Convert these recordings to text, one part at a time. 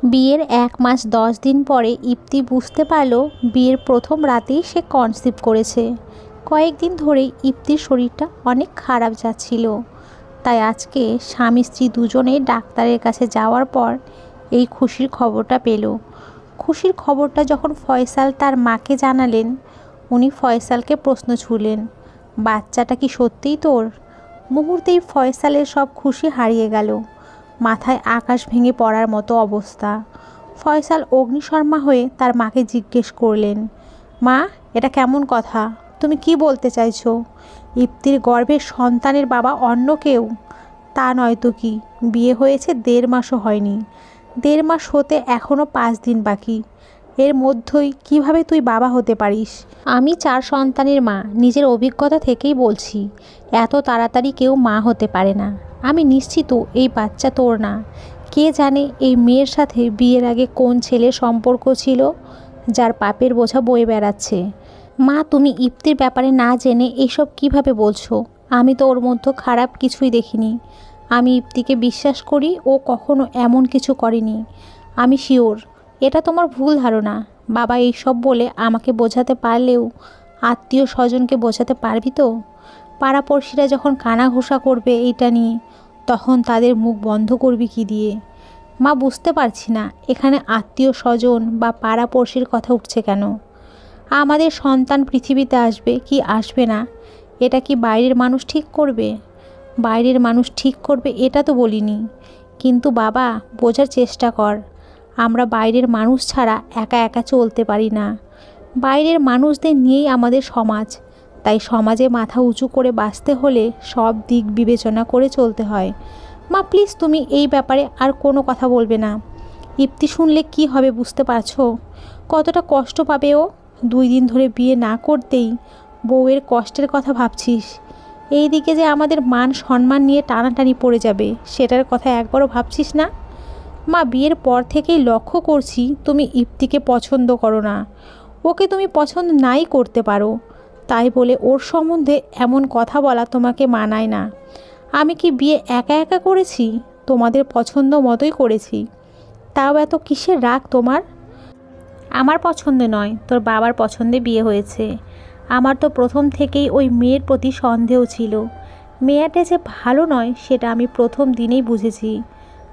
বিয়ের ১ মাস ১০ দিন পরে ইপ্তি বুঝতে পারল বিয়ের প্রথম রাতেই সে কনসিভ করেছে। কয়েকদিন ধরেই ইপ্তির শরীরটা অনেক খারাপ যাচ্ছিল। তাই আজকে স্বামী স্ত্রী দুজনেই ডাক্তারের কাছে যাওয়ার পর এই খুশির খবরটা পেল। খুশির খবরটা যখন ফয়সাল তার মাকে জানালেন, উনি ফয়সালকে প্রশ্ন ছুড়লেন, বাচ্চাটা কি সত্যিই তোর? মুহূর্তেই ফয়সালের সব খুশি হারিয়ে গেল। মাথায় আকাশ ভেঙে পড়ার মতো অবস্থা। ফয়সাল অগ্নিশর্মা হয়ে তার মাকে জিজ্ঞেস করলেন, মা, এটা কেমন কথা? তুমি কি বলতে চাইছো? ইপ্তির গর্ভের সন্তানের বাবা অন্য কেউ? তা নয়তো কি, বিয়ে হয়েছে ১.৫ মাসও হয়নি। ১.৫ মাস হতে এখনও ৫ দিন বাকি। এর মধ্যেই কিভাবে তুই বাবা হতে পারিস? আমি ৪ সন্তানের মা, নিজের অভিজ্ঞতা থেকেই বলছি, এত তাড়াতাড়ি কেউ মা হতে পারে না। আমি নিশ্চিত এই বাচ্চা তোর না। কে জানে এই মেয়ের সাথে বিয়ের আগে কোন ছেলের সম্পর্ক ছিল, যার পাপের বোঝা বয়ে বেড়াচ্ছে। মা, তুমি ইপ্তির ব্যাপারে না জেনে এইসব কিভাবে বলছো? আমি তো ওর মধ্যে খারাপ কিছুই দেখিনি। আমি ইপ্তিকে বিশ্বাস করি, ও কখনো এমন কিছু করেনি। আমি শিওর। এটা তোমার ভুল ধারণা। বাবা এইসব বলে আমাকে বোঝাতে পারলেও আত্মীয় স্বজনকে বোঝাতে পারবি তো? পাড়াপড়শিরা যখন কানাঘুষা করবে এইটা নিয়ে, তখন তাদের মুখ বন্ধ করবি কি দিয়ে? মা, বুঝতে পারছি না এখানে আত্মীয় স্বজন বা পাড়াপড়শির কথা উঠছে কেন। আমাদের সন্তান পৃথিবীতে আসবে কি আসবে না, এটা কি বাইরের মানুষ ঠিক করবে? বাইরের মানুষ ঠিক করবে এটা তো বলিনি। কিন্তু বাবা, বোঝার চেষ্টা কর, আমরা বাইরের মানুষ ছাড়া একা একা চলতে পারি না। বাইরের মানুষদের নিয়েই আমাদের সমাজ। তাই সমাজে মাথা উঁচু করে বাঁচতে হলে সব দিক বিবেচনা করে চলতে হয়। মা, প্লিজ তুমি এই ব্যাপারে আর কোনো কথা বলবে না। ইপ্তি শুনলে কি হবে বুঝতে পারছো? কতটা কষ্ট পাবে ও। 2 দিন ধরে বিয়ে না করতেই বউয়ের কষ্টের কথা ভাবছিস। এই দিকে যে আমাদের মান সম্মান নিয়ে টানাটানি পড়ে যাবে, সেটার কথা একবারও ভাবছিস না? মা, বিয়ের পর থেকেই লক্ষ্য করছি তুমি ইপ্তিকে পছন্দ করো না। ওকে তুমি পছন্দ নাই করতে পারো, তাই বলে ওর সম্বন্ধে এমন কথা বলা তোমাকে মানায় না। আমি কি বিয়ে একা একা করেছি? তোমাদের পছন্দ মতোই করেছি। তাও এত কিসের রাগ তোমার? আমার পছন্দে নয়, তোর বাবার পছন্দে বিয়ে হয়েছে। আমার তো প্রথম থেকেই ওই মেয়ের প্রতি সন্দেহ ছিল। মেয়েটা যে ভালো নয় সেটা আমি প্রথম দিনেই বুঝেছি।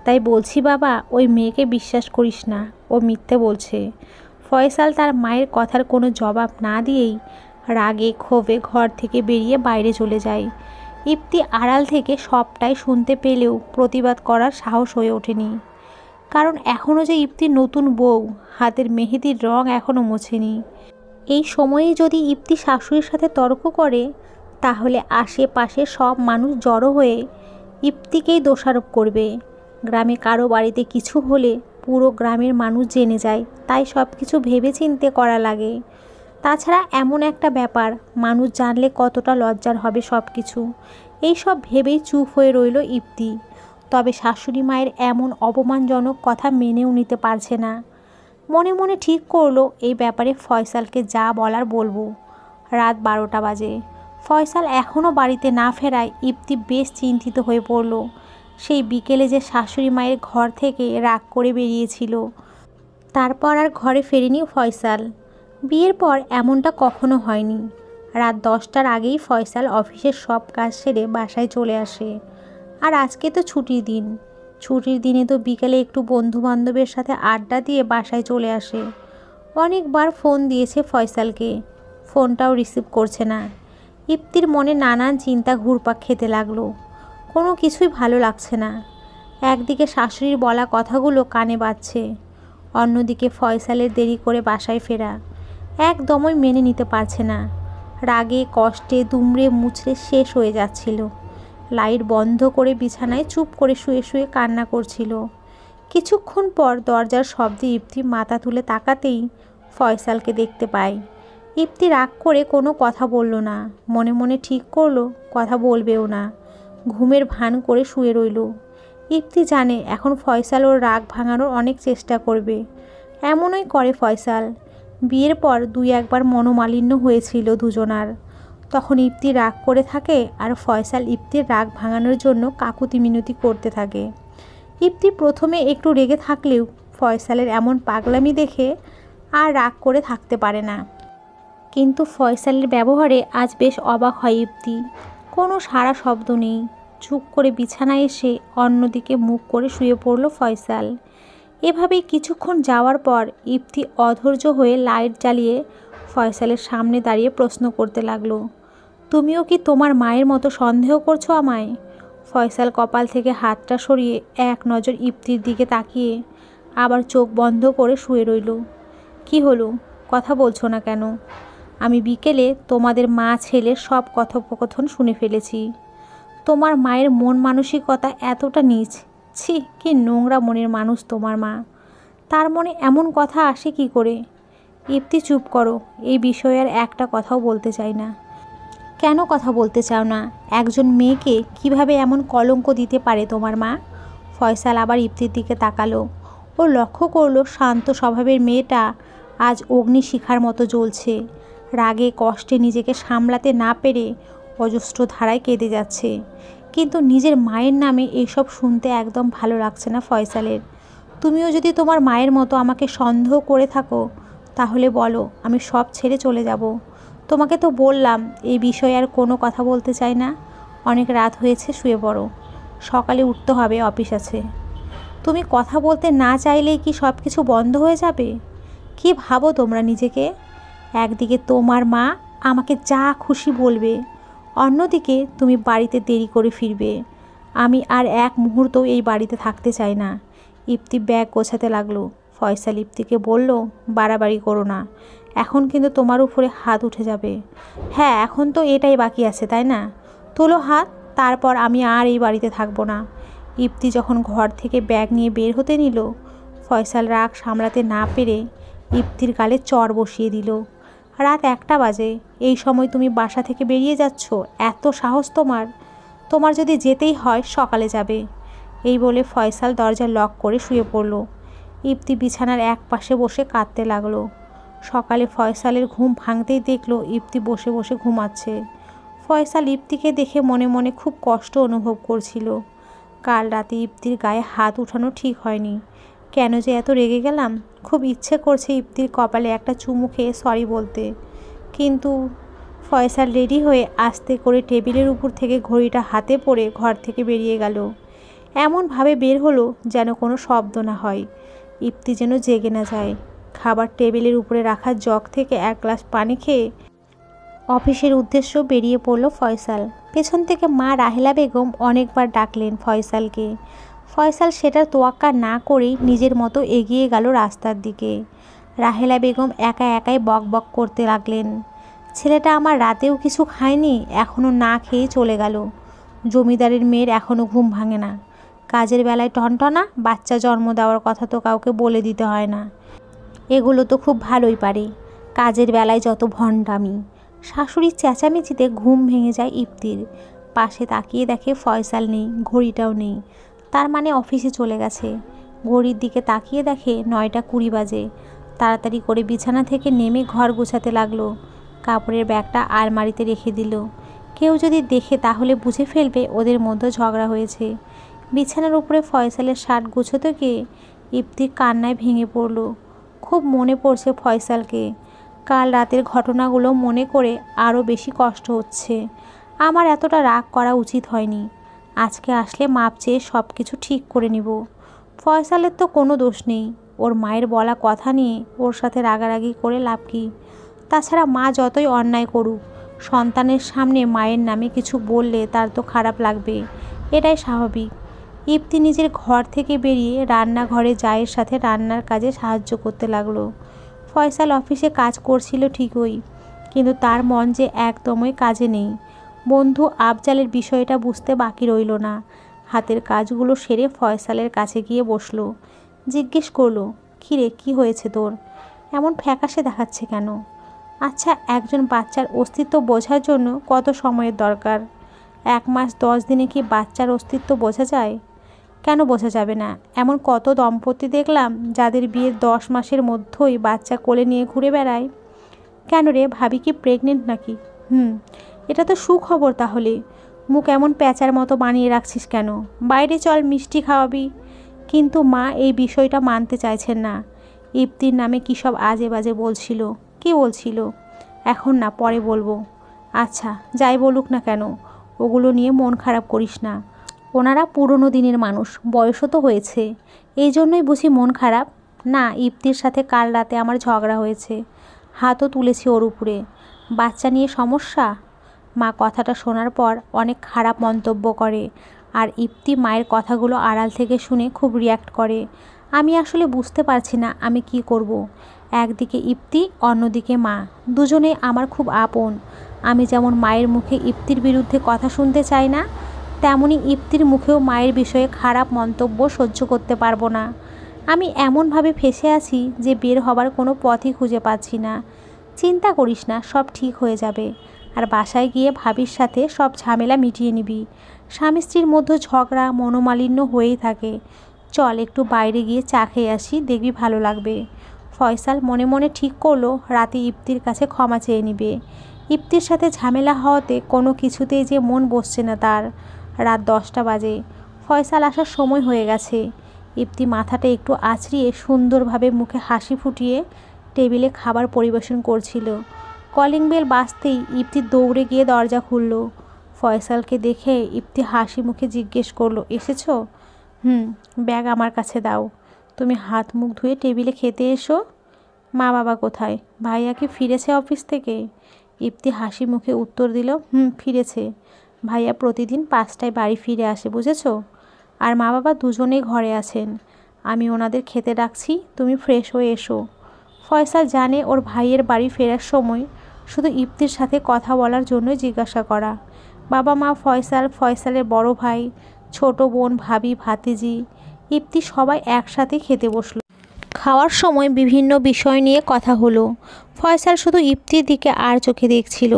তাই বলছি বাবা, ওই মেয়েকে বিশ্বাস করিস না, ও মিথ্যে বলছে। ফয়সাল তার মায়ের কথার কোনো জবাব না দিয়েই রাগে ক্ষোভে ঘর থেকে বেরিয়ে বাইরে চলে যায়। ইপ্তি আড়াল থেকে সবটাই শুনতে পেলেও প্রতিবাদ করার সাহস হয়ে ওঠেনি। কারণ এখনও যে ইপ্তির নতুন বউ, হাতের মেহেদির রং এখনও মোছেনি। এই সময়ে যদি ইপ্তি শাশুড়ির সাথে তর্ক করে, তাহলে আশেপাশে সব মানুষ জড়ো হয়ে ইপ্তিকেই দোষারোপ করবে। গ্রামে কারো বাড়িতে কিছু হলে পুরো গ্রামের মানুষ জেনে যায়, তাই সব কিছু ভেবেচিন্তে করা লাগে। তাছাড়া এমন একটা ব্যাপার, মানুষ জানলে কতটা লজ্জার হবে সব কিছু। এইসব ভেবেই চুপ হয়ে রইল ইপ্তি। তবে শাশুড়ি মায়ের এমন অপমানজনক কথা মেনেও নিতে পারছে না। মনে মনে ঠিক করলো এই ব্যাপারে ফয়সালকে যা বলার বলবো। রাত 12টা বাজে। ফয়সাল এখনও বাড়িতে না ফেরায় ইপ্তি বেশ চিন্তিত হয়ে পড়ল। সেই বিকেলে যে শাশুড়ি মায়ের ঘর থেকে রাগ করে বেরিয়েছিল, তারপর আর ঘরে ফেরেনি ফয়সাল। বিয়ের পর এমনটা কখনো হয়নি। রাত 10টার আগেই ফয়সাল অফিসের সব কাজ সেরে বাসায় চলে আসে। আর আজকে তো ছুটির দিন। ছুটির দিনে তো বিকেলে একটু বন্ধুবান্ধবের সাথে আড্ডা দিয়ে বাসায় চলে আসে। অনেকবার ফোন দিয়েছে ফয়সালকে, ফোনটাও রিসিভ করছে না। ইপ্তির মনে নানান চিন্তা ঘুরপাক খেতে লাগলো। কোনো কিছুই ভালো লাগছে না। একদিকে শাশুড়ির বলা কথাগুলো কানে বাজছে, অন্যদিকে ফয়সালের দেরি করে বাসায় ফেরা একদমই মেনে নিতে পারছে না। রাগে কষ্টে দুমড়ে মুচড়ে শেষ হয়ে যাচ্ছিল। লাইট বন্ধ করে বিছানায় চুপ করে শুয়ে শুয়ে কান্না করছিল। কিছুক্ষণ পর দরজার শব্দে ইপ্তি মাথা তুলে তাকাতেই ফয়সালকে দেখতে পায়। ইপ্তি রাগ করে কোনো কথা বলল না। মনে মনে ঠিক করলো কথা বলবেও না। ঘুমের ভান করে শুয়ে রইল। ইপ্তি জানে এখন ফয়সাল ওর রাগ ভাঙানোর অনেক চেষ্টা করবে। এমনই করে ফয়সাল। বিয়ের পর 2-1বার মনোমালিন্য হয়েছিল দুজনার। তখন ইপ্তি রাগ করে থাকে আর ফয়সাল ইপ্তির রাগ ভাঙানোর জন্য কাকুতি মিনতি করতে থাকে। ইপ্তি প্রথমে একটু রেগে থাকলেও ফয়সালের এমন পাগলামি দেখে আর রাগ করে থাকতে পারে না। কিন্তু ফয়সালের ব্যবহারে আজ বেশ অবাক হয় ইপ্তি। কোনো সাড়া শব্দ নেই। চুপ করে বিছানায় এসে অন্যদিকে মুখ করে শুয়ে পড়ল ফয়সাল। এভাবেই কিছুক্ষণ যাওয়ার পর ইপ্তি অধৈর্য হয়ে লাইট জ্বালিয়ে ফয়সালের সামনে দাঁড়িয়ে প্রশ্ন করতে লাগলো, তুমিও কি তোমার মায়ের মতো সন্দেহ করছো আমায়? ফয়সাল কপাল থেকে হাতটা সরিয়ে এক নজর ইপ্তির দিকে তাকিয়ে আবার চোখ বন্ধ করে শুয়ে রইল। কি হলো, কথা বলছো না কেন? আমি বিকেলে তোমাদের মা ছেলের সব কথোপকথন শুনে ফেলেছি। তোমার মায়ের মন মানসিকতা এতটা নীচ। ছি, কি নোংরা মনের মানুষ তোমার মা। তার মনে এমন কথা আসে কি করে? ইপ্তি চুপ করো, এই বিষয়ে আর একটা কথাও বলতে চাই না। কেন কথা বলতে চাও না? একজন মেয়েকে কিভাবে এমন কলঙ্ক দিতে পারে তোমার মা? ফয়সাল আবার ইপ্তির দিকে তাকালো। ও লক্ষ্য করলো শান্ত স্বভাবের মেয়েটা আজ অগ্নিশিখার মতো জ্বলছে। রাগে কষ্টে নিজেকে সামলাতে না পেরে অজস্র ধারায় কেঁদে যাচ্ছে। কিন্তু নিজের মায়ের নামে এইসব শুনতে একদম ভালো লাগছে না ফয়সালের। তুমিও যদি তোমার মায়ের মতো আমাকে সন্দেহ করে থাকো তাহলে বলো, আমি সব ছেড়ে চলে যাব। তোমাকে তো বললাম এই বিষয়ে আর কোনো কথা বলতে চাই না। অনেক রাত হয়েছে, শুয়ে পড়ো, সকালে উঠতে হবে, অফিস আছে। তুমি কথা বলতে না চাইলেই কি সব কিছু বন্ধ হয়ে যাবে? কি ভাবো তোমরা নিজেকে? একদিকে তোমার মা আমাকে যা খুশি বলবে, অন্যদিকে তুমি বাড়িতে দেরি করে ফিরবে। আমি আর এক মুহূর্তও এই বাড়িতে থাকতে চাই না। ইপ্তি ব্যাগ গোছাতে লাগলো। ফয়সাল ইপ্তিকে বলল, বাড়াবাড়ি করো না, এখন কিন্তু তোমার উপরে হাত উঠে যাবে। হ্যাঁ, এখন তো এটাই বাকি আছে, তাই না? তোলো হাত, তারপর আমি আর এই বাড়িতে থাকবো না। ইপ্তি যখন ঘর থেকে ব্যাগ নিয়ে বের হতে নিল, ফয়সাল রাগ সামলাতে না পেরে ইপ্তির গালে চড় বসিয়ে দিল। রাত 1টা বাজে, এই সময় তুমি বাসা থেকে বেরিয়ে যাচ্ছ? এত সাহস তোমার? তোমার যদি যেতেই হয় সকালে যাবে। এই বলে ফয়সাল দরজা লক করে শুয়ে পড়ল। ইপ্তি বিছানার এক পাশে বসে কাঁদতে লাগলো। সকালে ফয়সালের ঘুম ভাঙতেই দেখলো ইপ্তি বসে বসে ঘুমাচ্ছে। ফয়সাল ইপ্তিকে দেখে মনে মনে খুব কষ্ট অনুভব করছিল। কাল রাতে ইপ্তির গায়ে হাত উঠানো ঠিক হয়নি। কেন যে এত রেগে গেলাম? খুব ইচ্ছে করছে ইপ্তির কপালে একটা চুমু খেয়ে সরি বলতে, কিন্তু ফয়সাল রেডি হয়ে আস্তে করে টেবিলের উপর থেকে ঘড়িটা হাতে পড়ে ঘর থেকে বেরিয়ে গেল। এমনভাবে বের হলো যেন কোনো শব্দ না হয়, ইপ্তি যেন জেগে না যায়। খাবার টেবিলের উপরে রাখা জগ থেকে এক গ্লাস পানি খেয়ে অফিসের উদ্দেশ্য বেরিয়ে পড়ল ফয়সাল। পেছন থেকে মা রাহেলা বেগম অনেকবার ডাকলেন ফয়সালকে। ফয়সাল সেটার তোয়াক্কা না করেই নিজের মতো এগিয়ে গেল রাস্তার দিকে। রাহেলা বেগম একা একাই বক বক করতে লাগলেন, ছেলেটা আমার রাতেও কিছু খায়নি, এখনও না খেয়ে চলে গেল। জমিদারের মেয়ের এখনও ঘুম ভাঙে না। কাজের বেলায় টনটনা, বাচ্চা জন্ম দেওয়ার কথা তো কাউকে বলে দিতে হয় না, এগুলো তো খুব ভালোই পারে। কাজের বেলায় যত ভণ্ডামি। শাশুড়ির চেঁচামেচিতে ঘুম ভেঙে যায় ইপ্তির। পাশে তাকিয়ে দেখে ফয়সাল নেই, ঘড়িটাও নেই। তার মানে অফিসে চলে গেছে। ঘড়ির দিকে তাকিয়ে দেখে 9টা 20 বাজে। তাড়াতাড়ি করে বিছানা থেকে নেমে ঘর গোছাতে লাগলো। কাপড়ের ব্যাগটা আলমারিতে রেখে দিল। কেউ যদি দেখে তাহলে বুঝে ফেলবে ওদের মধ্যে ঝগড়া হয়েছে। বিছানার উপরে ফয়সালের শার্ট গুছোতে গিয়ে ইপ্তির কান্নায় ভেঙে পড়ল। খুব মনে পড়ছে ফয়সালকে। কাল রাতের ঘটনাগুলো মনে করে আরও বেশি কষ্ট হচ্ছে। আমার এতটা রাগ করা উচিত হয়নি। আজকে আসলে মাপ চেয়ে সব কিছু ঠিক করে নিব। ফয়সালের তো কোনো দোষ নেই। ওর মায়ের বলা কথা নিয়ে ওর সাথে রাগারাগি করে লাভ কী? তাছাড়া মা যতই অন্যায় করুক, সন্তানের সামনে মায়ের নামে কিছু বললে তার তো খারাপ লাগবে, এটাই স্বাভাবিক। ইপ্তি নিজের ঘর থেকে বেরিয়ে রান্নাঘরে জায়ের সাথে রান্নার কাজে সাহায্য করতে লাগলো। ফয়সাল অফিসে কাজ করছিল ঠিকই, কিন্তু তার মন যে একদমই কাজে নেই। বন্ধু আফজালের বিষয়টা বুঝতে বাকি রইল না। হাতের কাজগুলো সেরে ফয়সালের কাছে গিয়ে বসলো। জিজ্ঞেস করলো, কিরে, কি হয়েছে তোর? এমন ফ্যাকাশে দেখাচ্ছে কেন? আচ্ছা, একজন বাচ্চার অস্তিত্ব বোঝার জন্য কত সময়ের দরকার? 1 মাস 10 দিনে কি বাচ্চার অস্তিত্ব বোঝা যায়? কেন বোঝা যাবে না? এমন কত দম্পতি দেখলাম যাদের বিয়ের 10 মাসের মধ্যেই বাচ্চা কোলে নিয়ে ঘুরে বেড়ায়। কেন রে, ভাবি কি প্রেগনেন্ট নাকি? এটা তো সুখবর। তাহলে মুখ এমন প্যাঁচার মতো বানিয়ে রাখছিস কেন? বাইরে চল, মিষ্টি খাওয়াবি। কিন্তু মা এই বিষয়টা মানতে চাইছেন না। ইপ্তির নামে কী সব আজে বাজে বলছিল। কি বলছিল? এখন না, পরে বলবো। আচ্ছা, যাই বলুক না কেন, ওগুলো নিয়ে মন খারাপ করিস না। ওনারা পুরনো দিনের মানুষ, বয়সও তো হয়েছে, এই জন্যই বুঝি মন খারাপ। না, ইপ্তির সাথে কাল রাতে আমার ঝগড়া হয়েছে, হাতও তুলেছি ওর উপরে। বাচ্চা নিয়ে সমস্যা? মা কথাটা শোনার পর অনেক খারাপ মন্তব্য করে, আর ইপ্তি মায়ের কথাগুলো আড়াল থেকে শুনে খুব রিয়্যাক্ট করে। আমি আসলে বুঝতে পারছি না আমি কি করব। একদিকে ইপ্তি, অন্যদিকে মা, দুজনেই আমার খুব আপন। আমি যেমন মায়ের মুখে ইপ্তির বিরুদ্ধে কথা শুনতে চাই না, তেমনি ইপ্তির মুখেও মায়ের বিষয়ে খারাপ মন্তব্য সহ্য করতে পারবো না। আমি এমনভাবে ফেঁসে আছি যে বের হবার কোনো পথই খুঁজে পাচ্ছি না। চিন্তা করিস না, সব ঠিক হয়ে যাবে। আর বাসায় গিয়ে ভাবির সাথে সব ঝামেলা মিটিয়ে নিবি। স্বামী স্ত্রীর মধ্যে ঝগড়া মনোমালিন্য হয়েই থাকে। চল একটু বাইরে গিয়ে চা খেয়ে আসি, দেখবি ভালো লাগবে। ফয়সাল মনে মনে ঠিক করলো রাতে ইপ্তির কাছে ক্ষমা চেয়ে নিবে। ইপ্তির সাথে ঝামেলা হওয়াতে কোনো কিছুতেই যে মন বসছে না তার। রাত 10টা বাজে। ফয়সাল আসার সময় হয়ে গেছে। ইপ্তি মাথাটা একটু আঁচড়িয়ে সুন্দরভাবে মুখে হাসি ফুটিয়ে টেবিলে খাবার পরিবেশন করছিল। কলিং বেল বাজতেই ইপ্তি দৌড়ে গিয়ে দরজা খুলল। ফয়সালকে দেখে ইপ্তি হাসি মুখে জিজ্ঞেস করলো, এসেছো? ব্যাগ আমার কাছে দাও। তুমি হাত মুখ ধুয়ে টেবিলে খেতে এসো। মা বাবা কোথায়? ভাইয়া কি ফিরেছে অফিস থেকে? ইপ্তি হাসি মুখে উত্তর দিল, ফিরেছে। ভাইয়া প্রতিদিন 5টায় বাড়ি ফিরে আসে, বুঝেছো? আর মা বাবা দুজনেই ঘরে আছেন। আমি ওনাদের খেতে ডাকছি, তুমি ফ্রেশ হয়ে এসো। ফয়সাল জানে ওর ভাইয়ের বাড়ি ফেরার সময় শুধু ইপ্তির সাথে কথা বলার জন্যই জিজ্ঞাসা করা। বাবা মা, ফয়সাল, ফয়সালের বড় ভাই, ছোট বোন, ভাবি, ভাতিজি, ইপ্তি সবাই একসাথে খেতে বসলো। খাওয়ার সময় বিভিন্ন বিষয় নিয়ে কথা হলো। ফয়সাল শুধু ইপ্তির দিকে আর চোখে দেখছিল।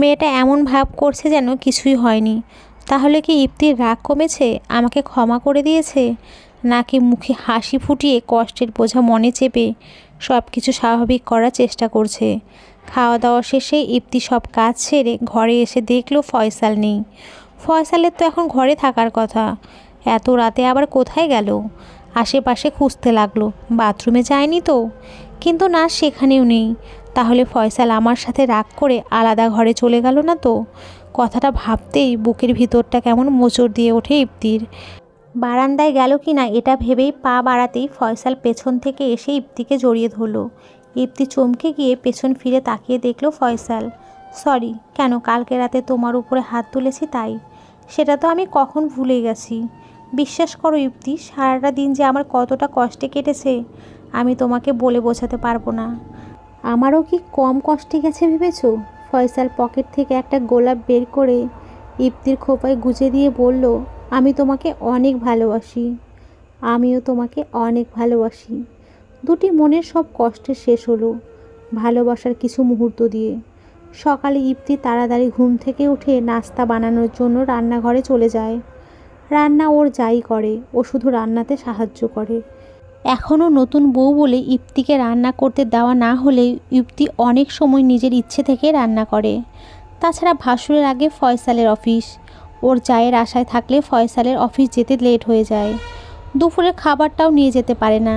মেয়েটা এমন ভাব করছে যেন কিছুই হয়নি। তাহলে কি ইপ্তির রাগ কমেছে, আমাকে ক্ষমা করে দিয়েছে, নাকি মুখে হাসি ফুটিয়ে কষ্টের বোঝা মনে চেপে সব কিছু স্বাভাবিক করার চেষ্টা করছে? খাওয়া দাওয়া শেষে ইপ্তি সব কাজ ছেড়ে ঘরে এসে দেখলো ফয়সাল নেই। ফয়সালের তো এখন ঘরে থাকার কথা, এত রাতে আবার কোথায় গেল? আশেপাশে খুঁজতে লাগলো, বাথরুমে যায়নি তো? কিন্তু না, সেখানেও নেই। তাহলে ফয়সাল আমার সাথে রাগ করে আলাদা ঘরে চলে গেল না তো? কথাটা ভাবতেই বুকের ভিতরটা কেমন মোচড় দিয়ে ওঠে ইপ্তির। বারান্দায় গেল কি না এটা ভেবেই পা বাড়াতেই ফয়সাল পেছন থেকে এসে ইপ্তিকে জড়িয়ে ধরল। ইপ্তি চমকে গিয়ে পেছন ফিরে তাকিয়ে দেখলো ফয়সাল। সরি। কেন? কালকে রাতে তোমার উপরে হাত তুলেছি তাই। সেটা তো আমি কখন ভুলে গেছি। বিশ্বাস করো ইপ্তি, সারাটা দিন যে আমার কতটা কষ্টে কেটেছে আমি তোমাকে বলে বোঝাতে পারবো না। আমারও কি কম কষ্টে গেছে ভেবেছো? ফয়সাল পকেট থেকে একটা গোলাপ বের করে ইপ্তির খোপায় গুজে দিয়ে বলল, আমি তোমাকে অনেক ভালোবাসি। আমিও তোমাকে অনেক ভালোবাসি। দুটি মনের সব কষ্টের শেষ হলো ভালোবাসার কিছু মুহূর্ত দিয়ে। সকালে ইপ্তি তাড়াতাড়ি ঘুম থেকে উঠে নাস্তা বানানোর জন্য রান্নাঘরে চলে যায়। রান্না ওর যাই করে, ও শুধু রান্নাতে সাহায্য করে। এখনও নতুন বউ বলে ইপ্তিকে রান্না করতে দেওয়া না হলে ইপ্তি অনেক সময় নিজের ইচ্ছে থেকে রান্না করে। তাছাড়া ভাসুরের আগে ফয়সালের অফিস, ওর জায়ের আশায় থাকলে ফয়সালের অফিস যেতে লেট হয়ে যায়। দুপুরের খাবারটাও নিয়ে যেতে পারে না।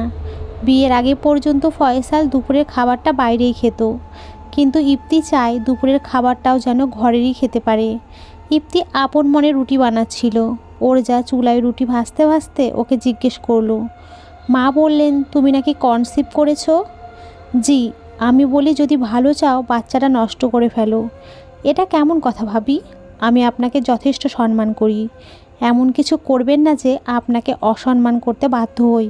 বিয়ের আগে পর্যন্ত ফয়সাল দুপুরের খাবারটা বাইরেই খেত, কিন্তু ইপ্তি চায় দুপুরের খাবারটাও যেন ঘরেরই খেতে পারে। ইপ্তি আপন মনে রুটি বানাচ্ছিল। ওর যা চুলায় রুটি ভাজতে ভাজতে ওকে জিজ্ঞেস করলো, মা বললেন তুমি নাকি কনসিভ করেছো? জি। আমি বলি যদি ভালো চাও বাচ্চাটা নষ্ট করে ফেলো। এটা কেমন কথা ভাবি? আমি আপনাকে যথেষ্ট সম্মান করি, এমন কিছু করবেন না যে আপনাকে অসম্মান করতে বাধ্য হই।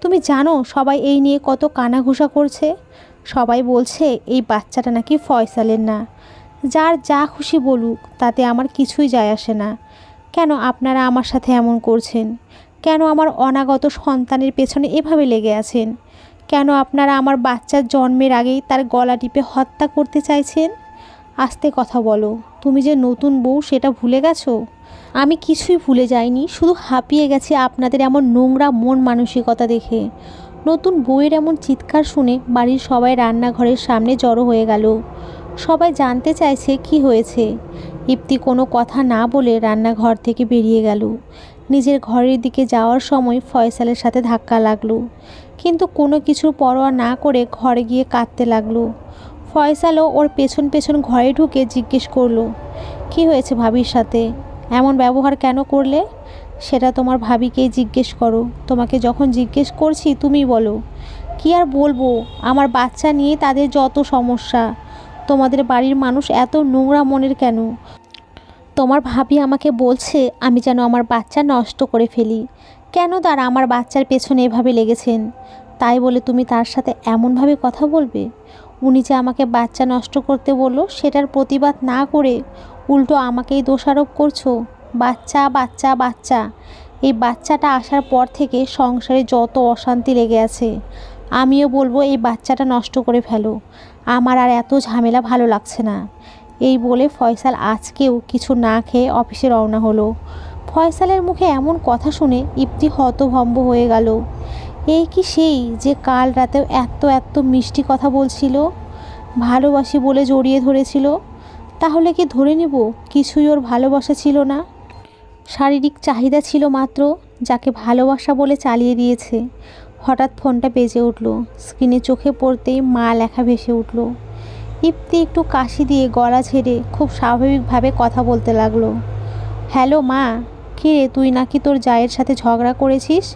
তুমি জানো সবাই এই নিয়ে কত কানাঘুষা করছে। সবাই বলছে এই বাচ্চাটা নাকি ফয়সালের না। যার যা খুশি বলুক, তাতে আমার কিছুই যায় আসে না। কেন আপনারা আমার সাথে এমন করছেন? কেন আমার অনাগত সন্তানের পেছনে এভাবে লেগে আছেন? কেন আপনারা আমার বাচ্চার জন্মের আগেই তার গলা টিপে হত্যা করতে চাইছেন? আস্তে কথা বলো। তুমি যে নতুন বউ সেটা ভুলে গেছো? আমি কিছুই ভুলে যাইনি, শুধু হাঁপিয়ে গেছি আপনাদের এমন নোংরা মন মানসিকতা দেখে। নতুন বউয়ের এমন চিৎকার শুনে বাড়ির সবাই রান্নাঘরের সামনে জড়ো হয়ে গেল। সবাই জানতে চাইছে কি হয়েছে। ইপ্তি কোনো কথা না বলে রান্নাঘর থেকে বেরিয়ে গেল। নিজের ঘরের দিকে যাওয়ার সময় ফয়সালের সাথে ধাক্কা লাগলো, কিন্তু কোনো কিছুর পরোয়া না করে ঘরে গিয়ে কাঁদতে লাগলো। ফয়সালও ওর পেছন পেছন ঘরে ঢুকে জিজ্ঞেস করলো, কি হয়েছে ভাবির সাথে, এমন ব্যবহার কেন করলে? সেটা তোমার ভাবিকেই জিজ্ঞেস করো। তোমাকে যখন জিজ্ঞেস করছি তুমি বলো। কি আর বলবো, আমার বাচ্চা নিয়ে তাদের যত সমস্যা। তোমাদের বাড়ির মানুষ এত নোংরা মনের কেন? তোমার ভাবি আমাকে বলছে আমি যেন আমার বাচ্চা নষ্ট করে ফেলি। কেন তারা আমার বাচ্চার পেছনে এভাবে লেগেছেন? তাই বলে তুমি তার সাথে এমনভাবে কথা বলবে? উনি যে আমাকে বাচ্চা নষ্ট করতে বললো সেটার প্রতিবাদ না করে উল্টো আমাকেই দোষারোপ করছো। বাচ্চা বাচ্চা বাচ্চা, এই বাচ্চাটা আসার পর থেকে সংসারে যত অশান্তি লেগে আছে। আমিও বলবো এই বাচ্চাটা নষ্ট করে ফেলো। আমার আর এত ঝামেলা ভালো লাগছে না। এই বলে ফয়সাল আজকেও কিছু না খেয়ে অফিসে রওনা হলো। ফয়সালের মুখে এমন কথা শুনে ইপ্তি হতভম্ব হয়ে গেল। এই কি সেই যে কাল রাতেও এত এত মিষ্টি কথা বলছিল, ভালোবাসি বলে জড়িয়ে ধরেছিল? তাহলে কি ধরে নেব কিছুই ওর ভালোবাসা ছিল না, শারীরিক চাহিদা ছিল মাত্র, যাকে ভালোবাসা বলে চালিয়ে দিয়েছে? হঠাৎ ফোনটা বেজে উঠল। স্ক্রিনে চোখে পড়তেই মা লেখা ভেসে উঠল। ইপ্তি একটু কাশি দিয়ে গলা ঝেড়ে খুব স্বাভাবিকভাবে কথা বলতে লাগলো। হ্যালো মা, কী রে, তুই নাকি তোর জায়ের সাথে ঝগড়া করেছিস?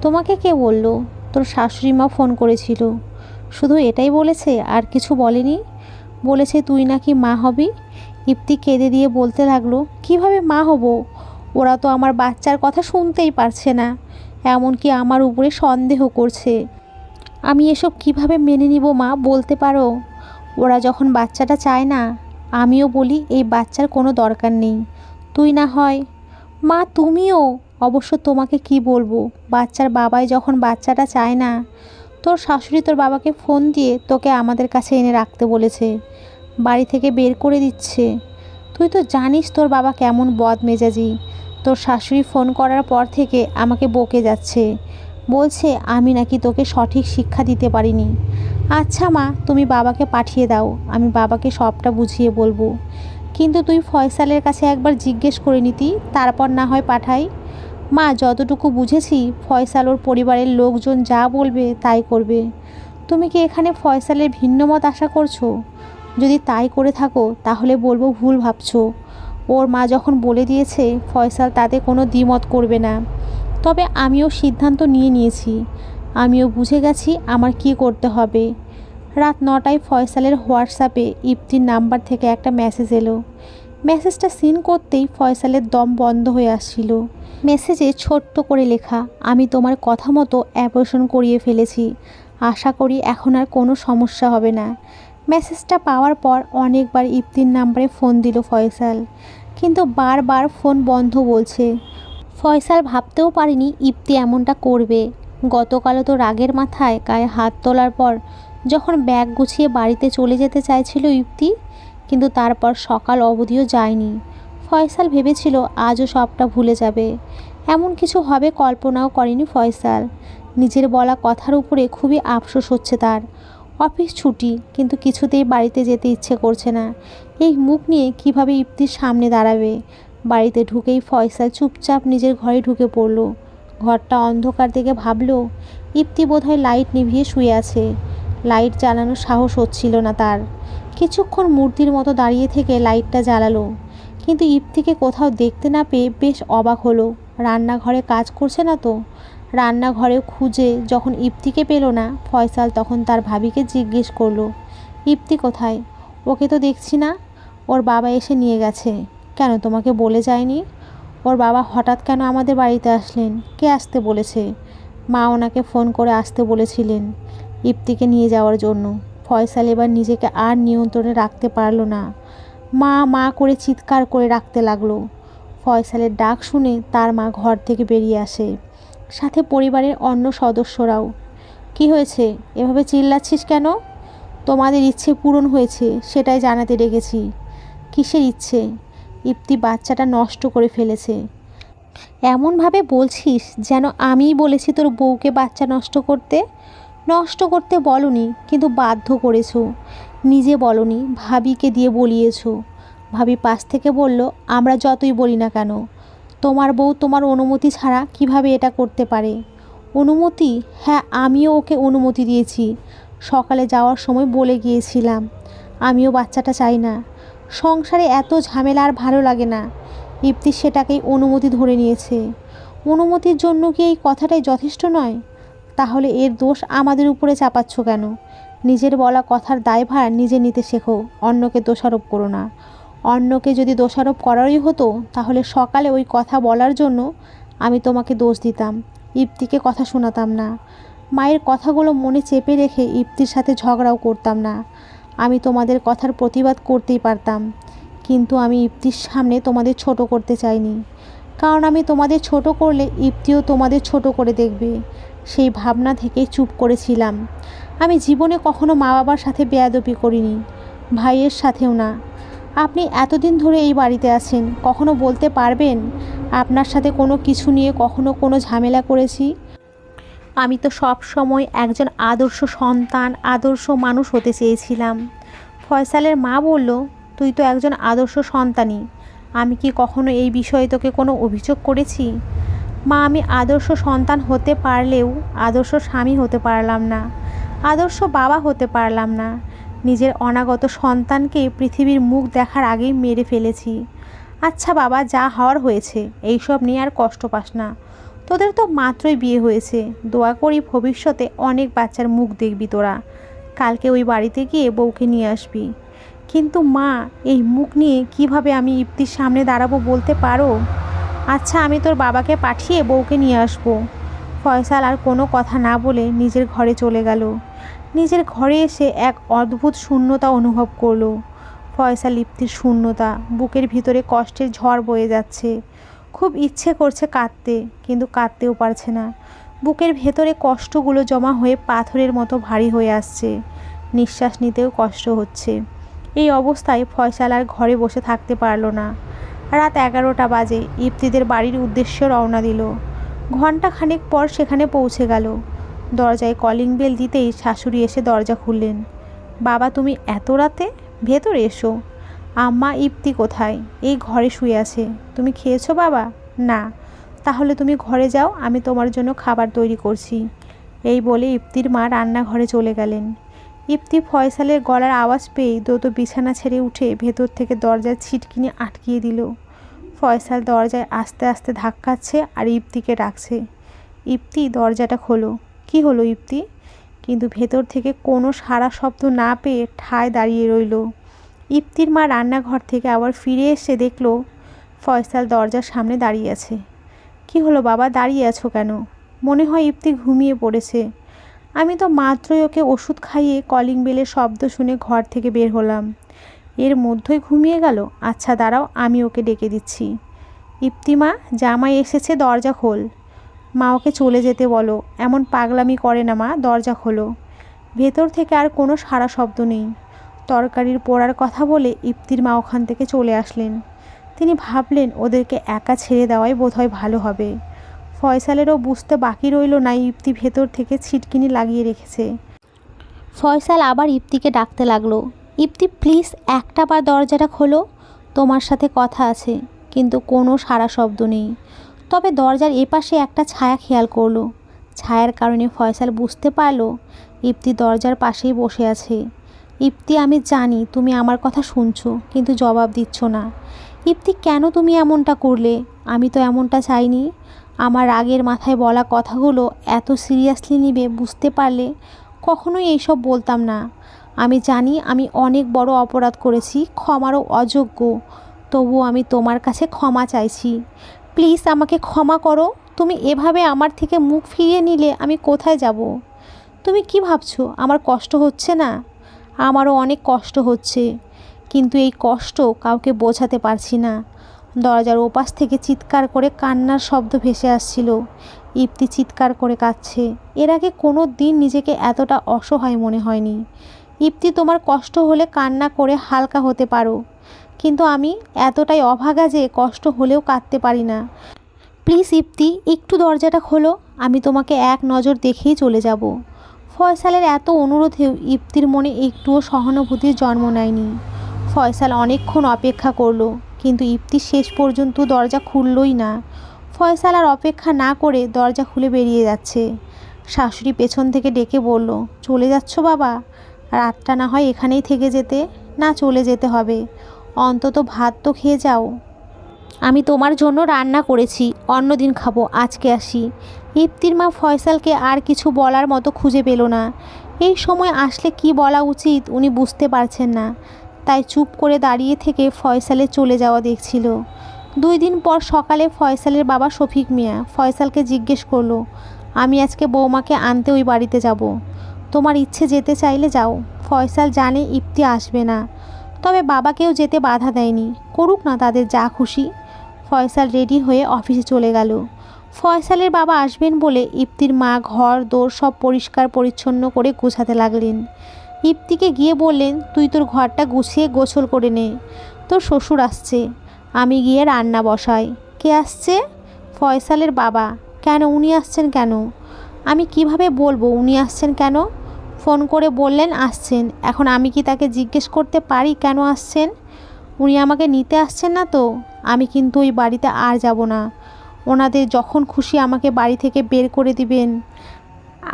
তোমাকে কে বলল? তোর শাশুড়ি মা ফোন করেছিল। শুধু এটাই বলেছে, আর কিছু বলেনি? বলেছে তুই নাকি মা হবি। ইপ্তি কেঁদে দিয়ে বলতে লাগলো, কিভাবে মা হব? ওরা তো আমার বাচ্চার কথা শুনতেই পারছে না, এমনকি আমার উপরে সন্দেহ করছে। আমি এসব কিভাবে মেনে নিব মা, বলতে পারো? ওরা যখন বাচ্চাটা চায় না, আমিও বলি এই বাচ্চার কোনো দরকার নেই। তুই না হয় মা, তুমিও। অবশ্য তোমাকে কি বলবো, বাচ্চার বাবাই যখন বাচ্চাটা চায় না, তোর শাশুড়ি তোর বাবাকে ফোন দিয়ে তোকে আমাদের কাছে এনে রাখতে বলেছে, বাড়ি থেকে বের করে দিচ্ছে। তুই তো জানিস তোর বাবা কেমন বদমেজাজি। তোর শাশুড়ি ফোন করার পর থেকে আমাকে বকে যাচ্ছে, বলছে আমি নাকি তোকে সঠিক শিক্ষা দিতে পারিনি। আচ্ছা মা, তুমি বাবাকে পাঠিয়ে দাও, আমি বাবাকে সবটা বুঝিয়ে বলবো। কিন্তু তুই ফয়সালের কাছে একবার জিজ্ঞেস করে নিতি, তারপর না হয় পাঠাই। মা, যতটুকু বুঝেছি ফয়সাল ওর পরিবারের লোকজন যা বলবে তাই করবে। তুমি কি এখানে ফয়সালের ভিন্ন মত আশা করছো? যদি তাই করে থাকো তাহলে বলবো ভুল ভাবছো। ওর মা যখন বলে দিয়েছে ফয়সাল তাতে কোনো দ্বিমত করবে না। তবে আমিও সিদ্ধান্ত নিয়ে নিয়েছি, আমিও বুঝে গেছি আমার কি করতে হবে। রাত 9টায় ফয়সালের হোয়াটসঅ্যাপে ইপ্তির নাম্বার থেকে একটা মেসেজ এলো। মেসেজটা সিন করতেই ফয়সালের দম বন্ধ হয়ে আসছিল। মেসেজে ছোট্ট করে লেখা, আমি তোমার কথা মতো অ্যাবর্শন করিয়ে ফেলেছি, আশা করি এখন আর কোনো সমস্যা হবে না। মেসেজটা পাওয়ার পর অনেকবার ইপ্তির নাম্বারে ফোন দিল ফয়সাল, কিন্তু বারবার ফোন বন্ধ বলছে। ফয়সাল ভাবতেও পারেনি ইপ্তি এমনটা করবে। গতকালও তো রাগের মাথায় গায়ে হাত তোলার পর যখন ব্যাগ গুছিয়ে বাড়িতে চলে যেতে চাইছিল ইপ্তি, কিন্তু তারপর সকাল অবধিও যায়নি। ফয়সাল ভেবেছিল আজও সবটা ভুলে যাবে। এমন কিছু হবে কল্পনাও করেনি ফয়সাল। নিজের বলা কথার উপরে খুবই আফসোস হচ্ছে তার। অফিস ছুটি, কিন্তু কিছুতেই বাড়িতে যেতে ইচ্ছে করছে না। এই মুখ নিয়ে কিভাবে ইপ্তির সামনে দাঁড়াবে? বাড়িতে ঢুকেই ফয়সাল চুপচাপ নিজের ঘরে ঢুকে পড়ল। ঘরটা অন্ধকার দেখে ভাবল ইপ্তি বোধহয় লাইট নিভিয়ে শুয়ে আছে। লাইট জ্বালানোর সাহস হচ্ছিল না তার। কিছুক্ষণ মূর্তির মতো দাঁড়িয়ে থেকে লাইটটা জ্বালালো, কিন্তু ইপ্তিকে কোথাও দেখতে না পেয়ে বেশ অবাক হলো। রান্নাঘরে কাজ করছে না তো? রান্নাঘরে খুঁজে যখন ইপ্তিকে পেল না, ফয়সাল তখন তার ভাবিকে জিজ্ঞেস করলো, ইপ্তি কোথায়? ওকে তো দেখছি না। ওর বাবা এসে নিয়ে গেছে। কেন, তোমাকে বলে যায়নি? ওর বাবা হঠাৎ কেন আমাদের বাড়িতে আসলেন? কে আসতে বলেছে? মা ওনাকে ফোন করে আসতে বলেছিলেন ইপ্তিকে নিয়ে যাওয়ার জন্য। ফয়সাল এবার নিজেকে আর নিয়ন্ত্রণে রাখতে পারল না। মা মা করে চিৎকার করে রাখতে লাগলো। ফয়সালের ডাক শুনে তার মা ঘর থেকে বেরিয়ে আসে, সাথে পরিবারের অন্য সদস্যরাও। কি হয়েছে, এভাবে চিল্লাচ্ছিস কেন? তোমাদের ইচ্ছে পূরণ হয়েছে, সেটাই জানাতে ডেকেছি। কিসের ইচ্ছে? ইপ্তি বাচ্চাটা নষ্ট করে ফেলেছে। এমনভাবে বলছিস যেন আমিই বলেছি তোর বউকে বাচ্চা নষ্ট করতে। নষ্ট করতে বলনি, কিন্তু বাধ্য করেছো। নিজে বলনি, ভাবিকে দিয়ে বলিয়েছো। ভাবি পাশ থেকে বলল, আমরা যতই বলি না কেন তোমার বউ তোমার অনুমতি ছাড়া কিভাবে এটা করতে পারে? অনুমতি? হ্যাঁ, আমিও ওকে অনুমতি দিয়েছি। সকালে যাওয়ার সময় বলে গিয়েছিলাম আমিও বাচ্চাটা চাই না। সংসারে এত ঝামেলা আর ভালো লাগে না। ইপ্তি সেটাকেই অনুমতি ধরে নিয়েছে। অনুমতির জন্য কি এই কথাটাই যথেষ্ট নয়? তাহলে এর দোষ আমাদের উপরে চাপাচ্ছ কেন? নিজের বলা কথার দায়ভার নিজে নিতে শেখো, অন্যকে দোষারোপ করো না। অন্যকে যদি দোষারোপ করারই হতো তাহলে সকালে ওই কথা বলার জন্য আমি তোমাকে দোষ দিতাম, ইপ্তিকে কথা শোনাতাম না। মায়ের কথাগুলো মনে চেপে রেখে ইপ্তির সাথে ঝগড়াও করতাম না। আমি তোমাদের কথার প্রতিবাদ করতেই পারতাম, কিন্তু আমি ইপ্তির সামনে তোমাদের ছোট করতে চাইনি। কারণ আমি তোমাদের ছোট করলে ইপ্তিও তোমাদের ছোট করে দেখবে। সেই ভাবনা থেকে চুপ করেছিলাম। আমি জীবনে কখনো মা বাবার সাথে বেয়াদবি করিনি, ভাইয়ের সাথেও না। আপনি এতদিন ধরে এই বাড়িতে আছেন, কখনো বলতে পারবেন আপনার সাথে কোনো কিছু নিয়ে কখনো কোনো ঝামেলা করেছি? আমি তো সব সময় একজন আদর্শ সন্তান, আদর্শ মানুষ হতে চেয়েছিলাম। ফয়সালের মা বলল, তুই তো একজন আদর্শ সন্তানই। আমি কি কখনো এই বিষয়ে তোকে কোনো অভিযোগ করেছি? মা, আমি আদর্শ সন্তান হতে পারলেও আদর্শ স্বামী হতে পারলাম না, আদর্শ বাবা হতে পারলাম না। নিজের অনাগত সন্তানকে পৃথিবীর মুখ দেখার আগেই মেরে ফেলেছি। আচ্ছা বাবা, যা হওয়ার হয়েছে, এইসব নিয়ে আর কষ্ট পাস না। তোদের তো মাত্রই বিয়ে হয়েছে। দোয়া করি ভবিষ্যতে অনেক বাচ্চার মুখ দেখবি তোরা। কালকে ওই বাড়িতে গিয়ে বউকে নিয়ে আসবি। কিন্তু মা, এই মুখ নিয়ে কিভাবে আমি ইপ্তির সামনে দাঁড়াবো বলতে পারো? আচ্ছা, আমি তোর বাবাকে পাঠিয়ে বউকে নিয়ে আসবো। ফয়সাল আর কোনো কথা না বলে নিজের ঘরে চলে গেল। নিজের ঘরে এসে এক অদ্ভুত শূন্যতা অনুভব করলো। ফয়সাল ইপ্তির শূন্যতা, বুকের ভিতরে কষ্টের ঝড় বয়ে যাচ্ছে। খুব ইচ্ছে করছে কাঁদতে, কিন্তু কাঁদতেও পারছে না। বুকের ভেতরে কষ্টগুলো জমা হয়ে পাথরের মতো ভারী হয়ে আসছে। নিঃশ্বাস নিতেও কষ্ট হচ্ছে। এই অবস্থায় ফয়সাল আর ঘরে বসে থাকতে পারল না। রাত 11টা বাজে। ইপ্তিদের বাড়ির উদ্দেশ্যে রওনা দিল। ঘণ্টাখানেক পর সেখানে পৌঁছে গেল। দরজায় কলিং বেল দিতেই শাশুড়ি এসে দরজা খুললেন। বাবা, তুমি এত রাতে? ভেতরে এসো। আম্মা, ইপ্তি কোথায়? এই ঘরে শুয়ে আছে। তুমি খেয়েছো বাবা? না। তাহলে তুমি ঘরে যাও, আমি তোমার জন্য খাবার তৈরি করছি। এই বলে ইপ্তির মা রান্নাঘরে চলে গেলেন। ইপ্তি ফয়সালের গলার আওয়াজ পেয়ে দ্রুত বিছানা ছেড়ে উঠে ভেতর থেকে দরজার ছিটকিনি আটকিয়ে দিল। ফয়সাল দরজায় আস্তে আস্তে ধাক্কাচ্ছে আর ইপ্তিকে ডাকছে। ইপ্তি, দরজাটা খোলো। কি হলো ইপ্তি? কিন্তু ভেতর থেকে কোনো সাড়া শব্দ না পেয়ে ঠায় দাঁড়িয়ে রইল। ইপ্তির মা রান্নাঘর থেকে আবার ফিরে এসে দেখল ফয়সাল দরজার সামনে দাঁড়িয়ে আছে। কি হলো বাবা, দাঁড়িয়ে আছো কেন? মনে হয় ইপ্তি ঘুমিয়ে পড়েছে। আমি তো মাত্রই ওকে ওষুধ খাইয়ে কলিং বেলের শব্দ শুনে ঘর থেকে বের হলাম, এর মধ্যেই ঘুমিয়ে গেল। আচ্ছা দাঁড়াও, আমি ওকে ডেকে দিচ্ছি। ইপ্তিমা, জামাই এসেছে, দরজা খোল। মা, ওকে চলে যেতে বলো। এমন পাগলামি করে না মা, দরজা খোলো। ভেতর থেকে আর কোনো সাড়া শব্দ নেই। তরকারির পোড়ার কথা বলে ইপ্তির মা ওখান থেকে চলে আসলেন। তিনি ভাবলেন ওদেরকে একা ছেড়ে দেওয়াই বোধহয় ভালো হবে। ফয়সালেরও বুঝতে বাকি রইল না ইপ্তি ভেতর থেকে ছিটকিনি লাগিয়ে রেখেছে। ফয়সাল আবার ইপ্তিকে ডাকতে লাগলো। ইপ্তি, প্লিজ একটা বার দরজাটা খোলো, তোমার সাথে কথা আছে। কিন্তু কোনো সাড়া শব্দ নেই। তবে দরজার এপাশে একটা ছায়া খেয়াল করলো। ছায়ার কারণে ফয়সাল বুঝতে পারল ইপ্তি দরজার পাশেই বসে আছে। ইপ্তি, আমি জানি তুমি আমার কথা শুনছো, কিন্তু জবাব দিচ্ছ না। ইপ্তি, কেন তুমি এমনটা করলে? আমি তো এমনটা চাইনি। আমার রাগের মাথায় বলা কথাগুলো এত সিরিয়াসলি নিবে বুঝতে পারলে কখনোই এইসব বলতাম না। আমি জানি আমি অনেক বড় অপরাধ করেছি, ক্ষমারও অযোগ্য। তবুও আমি তোমার কাছে ক্ষমা চাইছি। প্লিজ আমাকে ক্ষমা করো। তুমি এভাবে আমার থেকে মুখ ফিরিয়ে নিলে আমি কোথায় যাব? তুমি কি ভাবছো আমার কষ্ট হচ্ছে না? আমারও অনেক কষ্ট হচ্ছে, কিন্তু এই কষ্ট কাউকে বোঝাতে পারছি না। দরজার ওপাশ থেকে চিৎকার করে কান্নার শব্দ ভেসে আসছিল। ইপ্তি চিৎকার করে কাঁদছে। এর আগে কোনো দিন নিজেকে এতটা অসহায় মনে হয়নি। ইপ্তি, তোমার কষ্ট হলে কান্না করে হালকা হতে পারো, কিন্তু আমি এতটাই অভাগা যে কষ্ট হলেও কাঁদতে পারি না। প্লিজ ইপ্তি, একটু দরজাটা খোলো, আমি তোমাকে এক নজর দেখেই চলে যাব। ফয়সালের এত অনুরোধেও ইপ্তির মনে একটুও সহানুভূতির জন্ম নেয়নি। ফয়সাল অনেকক্ষণ অপেক্ষা করলো, কিন্তু ইপ্তি শেষ পর্যন্ত দরজা খুললই না। ফয়সাল আর অপেক্ষা না করে দরজা খুলে বেরিয়ে যাচ্ছে। শাশুড়ি পেছন থেকে ডেকে বলল, চলে যাচ্ছ বাবা? রাতটা না হয় এখানেই থেকে যেতে। না, চলে যেতে হবে, অন্তত ভাত তো খেয়ে যাও। আমি তোমার জন্য রান্না করেছি, অন্যদিন খাবো, আজকে আসি। ইপ্তির মা ফয়সালকে আর কিছু বলার মতো খুঁজে পেল না। এই সময় আসলে কি বলা উচিত উনি বুঝতে পারছেন না, তাই চুপ করে দাঁড়িয়ে থেকে ফয়সালের চলে যাওয়া দেখছিল। 2 দিন পর সকালে ফয়সালের বাবা শফিক মিয়া ফয়সালকে জিজ্ঞেস করলো, আমি আজকে বৌমাকে আনতে ওই বাড়িতে যাব, তোমার ইচ্ছে যেতে চাইলে যাও। ফয়সাল জানে ইপ্তি আসবে না, তবে বাবাকেও যেতে বাধা দেয়নি, করুক না তাদের যা খুশি। ফয়সাল রেডি হয়ে অফিসে চলে গেল। ফয়সালের বাবা আসবেন বলে ইপ্তির মা ঘর দোর সব পরিষ্কার পরিচ্ছন্ন করে গোছাতে লাগলেন। ইপ্তিকে গিয়ে বললেন, তুই তোর ঘরটা গুছিয়ে গোছল করে নে, তোর শ্বশুর আসছে, আমি গিয়ে রান্না বসাই। কে আসছে? ফয়সালের বাবা। কেন, উনি আসছেন কেন? আমি কিভাবে বলবো উনি আসছেন কেন? ফোন করে বললেন আসছেন, এখন আমি কি তাকে জিজ্ঞেস করতে পারি কেন আসছেন? উনি আমাকে নিতে আসছেন না তো? আমি কিন্তু ওই বাড়িতে আর যাব না। ওনাদের যখন খুশি আমাকে বাড়ি থেকে বের করে দিবেন,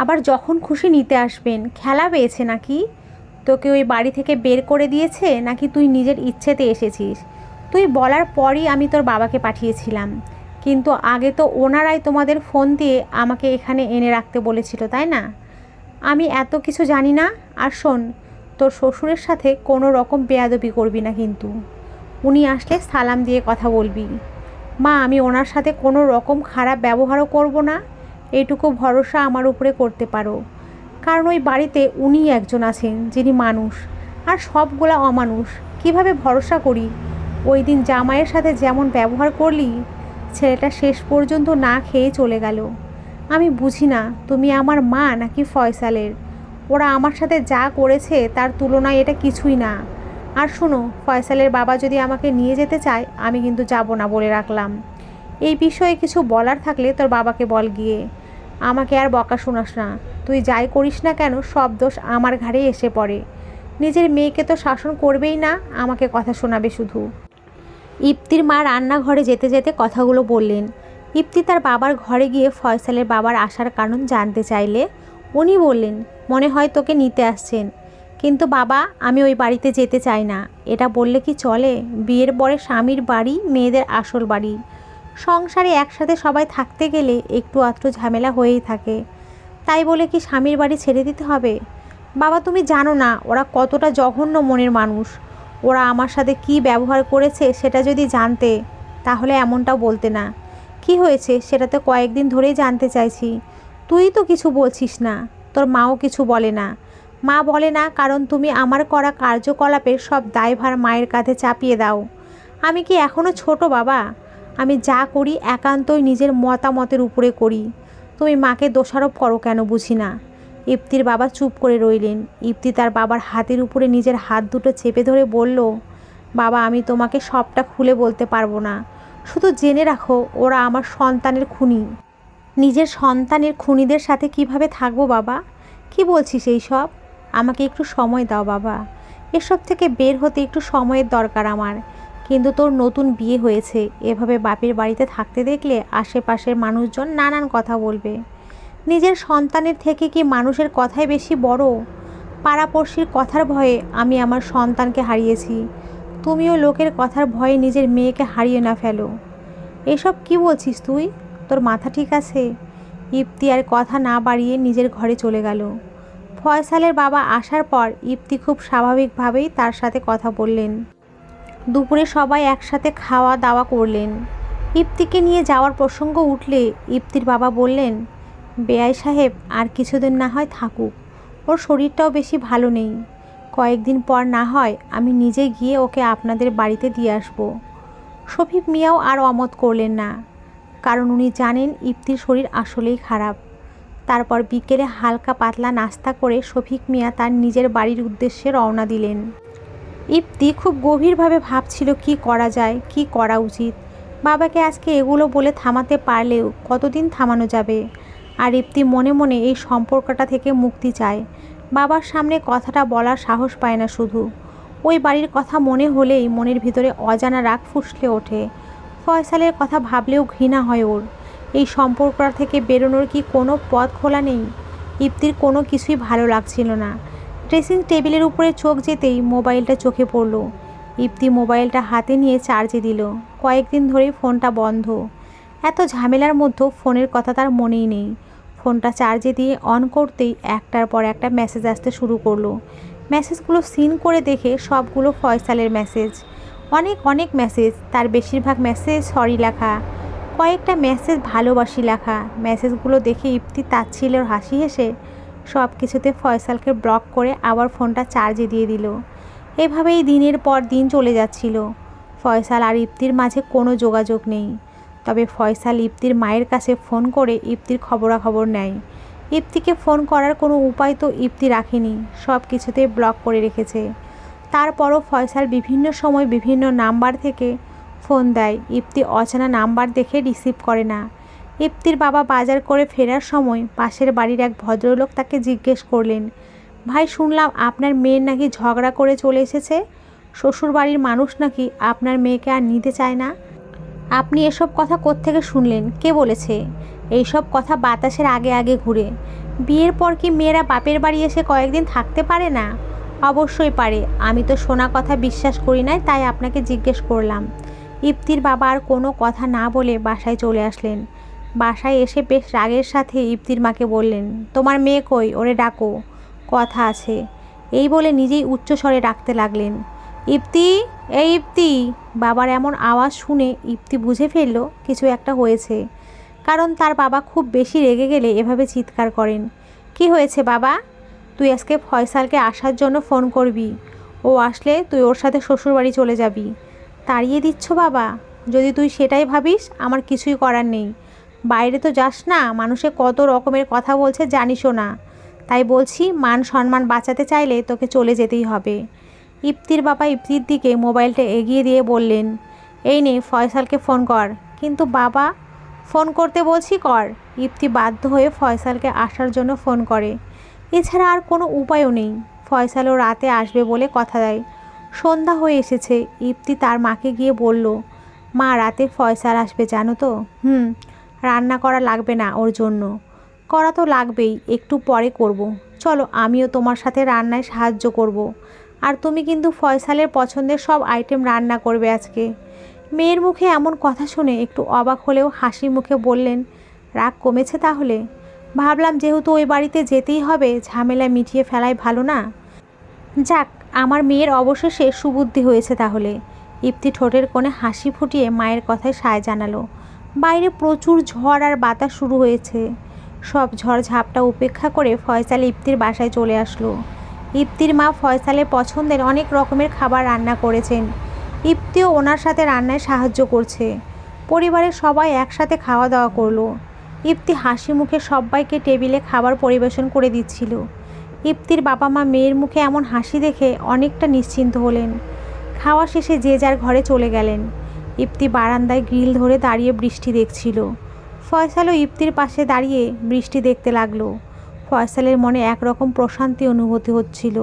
আবার যখন খুশি নিতে আসবেন। খেলা পেয়েছে নাকি? তোকে ওই বাড়ি থেকে বের করে দিয়েছে নাকি তুই নিজের ইচ্ছেতে এসেছিস? তুই বলার পরই আমি তোর বাবাকে পাঠিয়েছিলাম, কিন্তু আগে তো ওনারাই তোমাদের ফোন দিয়ে আমাকে এখানে এনে রাখতে বলেছিল, তাই না? আমি এত কিছু জানি না। আর শোন, তোর শ্বশুরের সাথে কোনো রকম বেয়াদবি করবি না কিন্তু। উনি আসলে সালাম দিয়ে কথা বলবি। মা, আমি ওনার সাথে কোনো রকম খারাপ ব্যবহারও করব না, এইটুকু ভরসা আমার উপরে করতে পারো। কারণ ওই বাড়িতে উনিই একজন আছেন যিনি মানুষ, আর সবগুলা অমানুষ। কিভাবে ভরসা করি? ওই দিন জামাইয়ের সাথে যেমন ব্যবহার করলি, ছেলেটা শেষ পর্যন্ত না খেয়ে চলে গেল। আমি বুঝি না তুমি আমার মা নাকি ফয়সালের। ওরা আমার সাথে যা করেছে তার তুলনায় এটা কিছুই না। আর শোনো, ফয়সালের বাবা যদি আমাকে নিয়ে যেতে চায় আমি কিন্তু যাব না, বলে রাখলাম। এই বিষয়ে কিছু বলার থাকলে তোর বাবাকে বল গিয়ে। আমাকে আর বকা শোনাস না। তুই যাই করিস না কেন সব দোষ আমার ঘাড়েই এসে পড়ে। নিজের মেয়েকে তো শাসন করবেই না, আমাকে কথা শোনাবে শুধু। ইপ্তির মা রান্নাঘরে যেতে যেতে কথাগুলো বললেন। ইপ্তি তার বাবার ঘরে গিয়ে ফয়সালের বাবার আসার কারণ জানতে চাইলে উনি বললেন, মনে হয় তোকে নিতে আসছেন, কিন্তু বাবা আমি ওই বাড়িতে যেতে চাই না। এটা বললে কি চলে? বিয়ের পরে স্বামীর বাড়ি মেয়েদের আসল বাড়ি। সংসারে একসাথে সবাই থাকতে গেলে একটু আধটু ঝামেলা হয়েই থাকে, তাই বলে কি স্বামীর বাড়ি ছেড়ে দিতে হবে? বাবা তুমি জানো না ওরা কতটা জঘন্য মনের মানুষ। ওরা আমার সাথে কি ব্যবহার করেছে সেটা যদি জানতে, তাহলে এমনটাও বলতে না। কি হয়েছে সেটা তো কয়েকদিন ধরেই জানতে চাইছি। তুই তো কিছু বলছিস না, তোর মাও কিছু বলে না। মা বলে না কারণ তুমি আমার করা কার্যকলাপের সব দায়ভার মায়ের কাঁধে চাপিয়ে দাও। আমি কি এখনও ছোট বাবা? আমি যা করি একান্তই নিজের মতামতের উপরে করি। তুমি মাকে দোষারোপ করো কেন বুঝি না। ইপ্তির বাবা চুপ করে রইলেন। ইপ্তি তার বাবার হাতের উপরে নিজের হাত দুটো চেপে ধরে বলল, বাবা আমি তোমাকে সবটা খুলে বলতে পারবো না, শুধু জেনে রাখো ওরা আমার সন্তানের খুনি। নিজের সন্তানের খুনিদের সাথে কিভাবে থাকবো বাবা? কি বলছিস এই সব? আমাকে একটু সময় দাও বাবা, এসব থেকে বের হতে একটু সময়ের দরকার আমার। কিন্তু তোর নতুন বিয়ে হয়েছে, এভাবে বাপের বাড়িতে থাকতে দেখলে আশেপাশের মানুষজন নানান কথা বলবে। নিজের সন্তানের থেকে কি মানুষের কথাই বেশি বড়? পাড়াপড়শির কথার ভয়ে আমি আমার সন্তানকে হারিয়েছি, তুমিও লোকের কথার ভয়ে নিজের মেয়েকে হারিয়ে না ফেলো। এসব কি বলছিস তুই? তোর মাথা ঠিক আছে? ইপ্তি আর কথা না বাড়িয়ে নিজের ঘরে চলে গেল। ফয়সালের বাবা আসার পর ইপ্তি খুব স্বাভাবিকভাবেই তার সাথে কথা বললেন। দুপুরে সবাই একসাথে খাওয়া দাওয়া করলেন। ইপ্তিকে নিয়ে যাওয়ার প্রসঙ্গ উঠলে ইপ্তির বাবা বললেন, বেয়াই সাহেব আর কিছুদিন না হয় থাকুক, ওর শরীরটাও বেশি ভালো নেই। কয়েকদিন পর না হয় আমি নিজে গিয়ে ওকে আপনাদের বাড়িতে দিয়ে আসব। শফিক মিয়াও আর অমত করলেন না, কারণ উনি জানেন ইপ্তির শরীর আসলেই খারাপ। তারপর বিকেলে হালকা পাতলা নাস্তা করে শফিক মিয়া তার নিজের বাড়ির উদ্দেশ্যে রওনা দিলেন। ইপ্তি খুব গভীরভাবে ভাবছিল কি করা যায়, কি করা উচিত। বাবাকে আজকে এগুলো বলে থামাতে পারলেও কতদিন থামানো যাবে? আর ইপ্তি মনে মনে এই সম্পর্কটা থেকে মুক্তি চায়। বাবার সামনে কথাটা বলার সাহস পায় না শুধু। ওই বাড়ির কথা মনে হলেই মনের ভিতরে অজানা রাগ ফুঁসলে ওঠে। ফয়সালের কথা ভাবলেও ঘৃণা হয় ওর। এই সম্পর্কটা থেকে বেরোনোর কি কোনো পথ খোলা নেই? ইপ্তির কোনো কিছুই ভালো লাগছিল না। ড্রেসিং টেবিলের উপরে চোখ যেতেই মোবাইলটা চোখে পড়ল। ইপ্তি মোবাইলটা হাতে নিয়ে চার্জে দিল। কয়েকদিন ধরেই ফোনটা বন্ধ। এত ঝামেলার মধ্যেও ফোনের কথা তার মনেই নেই। ফোনটা চার্জে দিয়ে অন করতেই একটার পর একটা মেসেজ আসতে শুরু করলো। মেসেজগুলো সিন করে দেখে সবগুলো ফয়সালের মেসেজ। অনেক অনেক মেসেজ, তার বেশিরভাগ মেসেজ সরি লেখা, কয়েকটা মেসেজ ভালোবাসি লেখা। মেসেজগুলো দেখে ইপ্তি তাচ্ছিল্যের হাসি হেসে সব কিছুতে ফয়সালকে ব্লক করে আবার ফোনটা চার্জে দিয়ে দিল। এভাবেই দিনের পর দিন চলে যাচ্ছিল। ফয়সাল আর ইপ্তির মাঝে কোনো যোগাযোগ নেই। তবে ফয়সাল ইপ্তির মায়ের কাছে ফোন করে ইপ্তির খবরাখবর নেয়। ইপ্তিকে ফোন করার কোনো উপায় তো ইপ্তি রাখেনি, সব কিছুতে ব্লক করে রেখেছে। তারপরও ফয়সাল বিভিন্ন সময় বিভিন্ন নাম্বার থেকে ফোন দেয়। ইপ্তি অচেনা নাম্বার দেখে রিসিভ করে না। ইপ্তির বাবা বাজার করে ফেরার সময় পাশের বাড়ির এক ভদ্রলোক তাকে জিজ্ঞেস করলেন, ভাই শুনলাম আপনার মেয়ের নাকি ঝগড়া করে চলে এসেছে, শ্বশুর বাড়ির মানুষ নাকি আপনার মেয়েকে আর নিতে চায় না। আপনি এসব কথা কোত্থেকে শুনলেন? কে বলেছে? এইসব কথা বাতাসের আগে আগে ঘুরে। বিয়ের পর কি মেয়েরা বাপের বাড়ি এসে কয়েকদিন থাকতে পারে না? অবশ্যই পারে। আমি তো শোনা কথা বিশ্বাস করি না, তাই আপনাকে জিজ্ঞেস করলাম। ইপ্তির বাবা আর কোনো কথা না বলে বাসায় চলে আসলেন। বাসায় এসে বেশ রাগের সাথে ইপ্তির মাকে বললেন, তোমার মেয়ে কই? ওরে ডাকো, কথা আছে। এই বলে নিজেই উচ্চস্বরে ডাকতে লাগলেন, ইপ্তি, এই ইপ্তি। বাবার এমন আওয়াজ শুনে ইপ্তি বুঝে ফেলল কিছু একটা হয়েছে, কারণ তার বাবা খুব বেশি রেগে গেলে এভাবে চিৎকার করেন। কি হয়েছে বাবা? তুই আজকে ফয়সালকে আসার জন্য ফোন করবি, ও আসলে তুই ওর সাথে শ্বশুরবাড়ি চলে যাবি। তাড়িয়ে দিচ্ছ বাবা? যদি তুই সেটাই ভাবিস আমার কিছুই করার নেই। বাইরে তো যাস না, মানুষে কত রকমের কথা বলছে জানিসও না। তাই বলছি, মান সম্মান বাঁচাতে চাইলে তোকে চলে যেতেই হবে। ইপ্তির বাবা ইপ্তির দিকে মোবাইলটা এগিয়ে দিয়ে বললেন, এই নে ফয়সালকে ফোন কর। কিন্তু বাবা, ফোন করতে বলছি কর। ইপ্তি বাধ্য হয়ে ফয়সালকে আসার জন্য ফোন করে। এছাড়া আর কোনো উপায়ও নেই। ফয়সালও রাতে আসবে বলে কথা দেয়। সন্ধ্যা হয়ে এসেছে। ইপ্তি তার মাকে গিয়ে বলল, মা রাতে ফয়সাল আসবে জানো তো? রান্না করা লাগবে না ওর জন্য। করা তো লাগবেই, একটু পরে করব। চলো আমিও তোমার সাথে রান্নায় সাহায্য করব। আর তুমি কিন্তু ফয়সালের পছন্দের সব আইটেম রান্না করবে আজকে। মেয়ের মুখে এমন কথা শুনে একটু অবাক হলেও হাসি মুখে বললেন, রাগ কমেছে তাহলে? ভাবলাম যেহেতু ওই বাড়িতে যেতেই হবে, ঝামেলা মিটিয়ে ফেলাই ভালো না? যাক, আমার মেয়ের অবশেষে সুবুদ্ধি হয়েছে তাহলে। ইপ্তি ঠোঁটের কোণে হাসি ফুটিয়ে মায়ের কথায় সায় জানালো। বাইরে প্রচুর ঝড় আর বাতাস শুরু হয়েছে। সব ঝড় ঝাপটা উপেক্ষা করে ফয়সাল ইপ্তির বাসায় চলে আসলো। ইপ্তির মা ফয়সালের পছন্দের অনেক রকমের খাবার রান্না করেছেন। ইপ্তিও ওনার সাথে রান্নায় সাহায্য করছে। পরিবারের সবাই একসাথে খাওয়া দাওয়া করলো। ইপ্তি হাসি মুখে সবাইকে টেবিলে খাবার পরিবেশন করে দিচ্ছিল। ইপ্তির বাবা মা মেয়ের মুখে এমন হাসি দেখে অনেকটা নিশ্চিন্ত হলেন। খাওয়া শেষে যে যার ঘরে চলে গেলেন। ইপ্তি বারান্দায় গ্রিল ধরে দাঁড়িয়ে বৃষ্টি দেখছিল। ফয়সালও ইপ্তির পাশে দাঁড়িয়ে বৃষ্টি দেখতে লাগলো। ফয়সালের মনে একরকম প্রশান্তি অনুভূতি হচ্ছিল।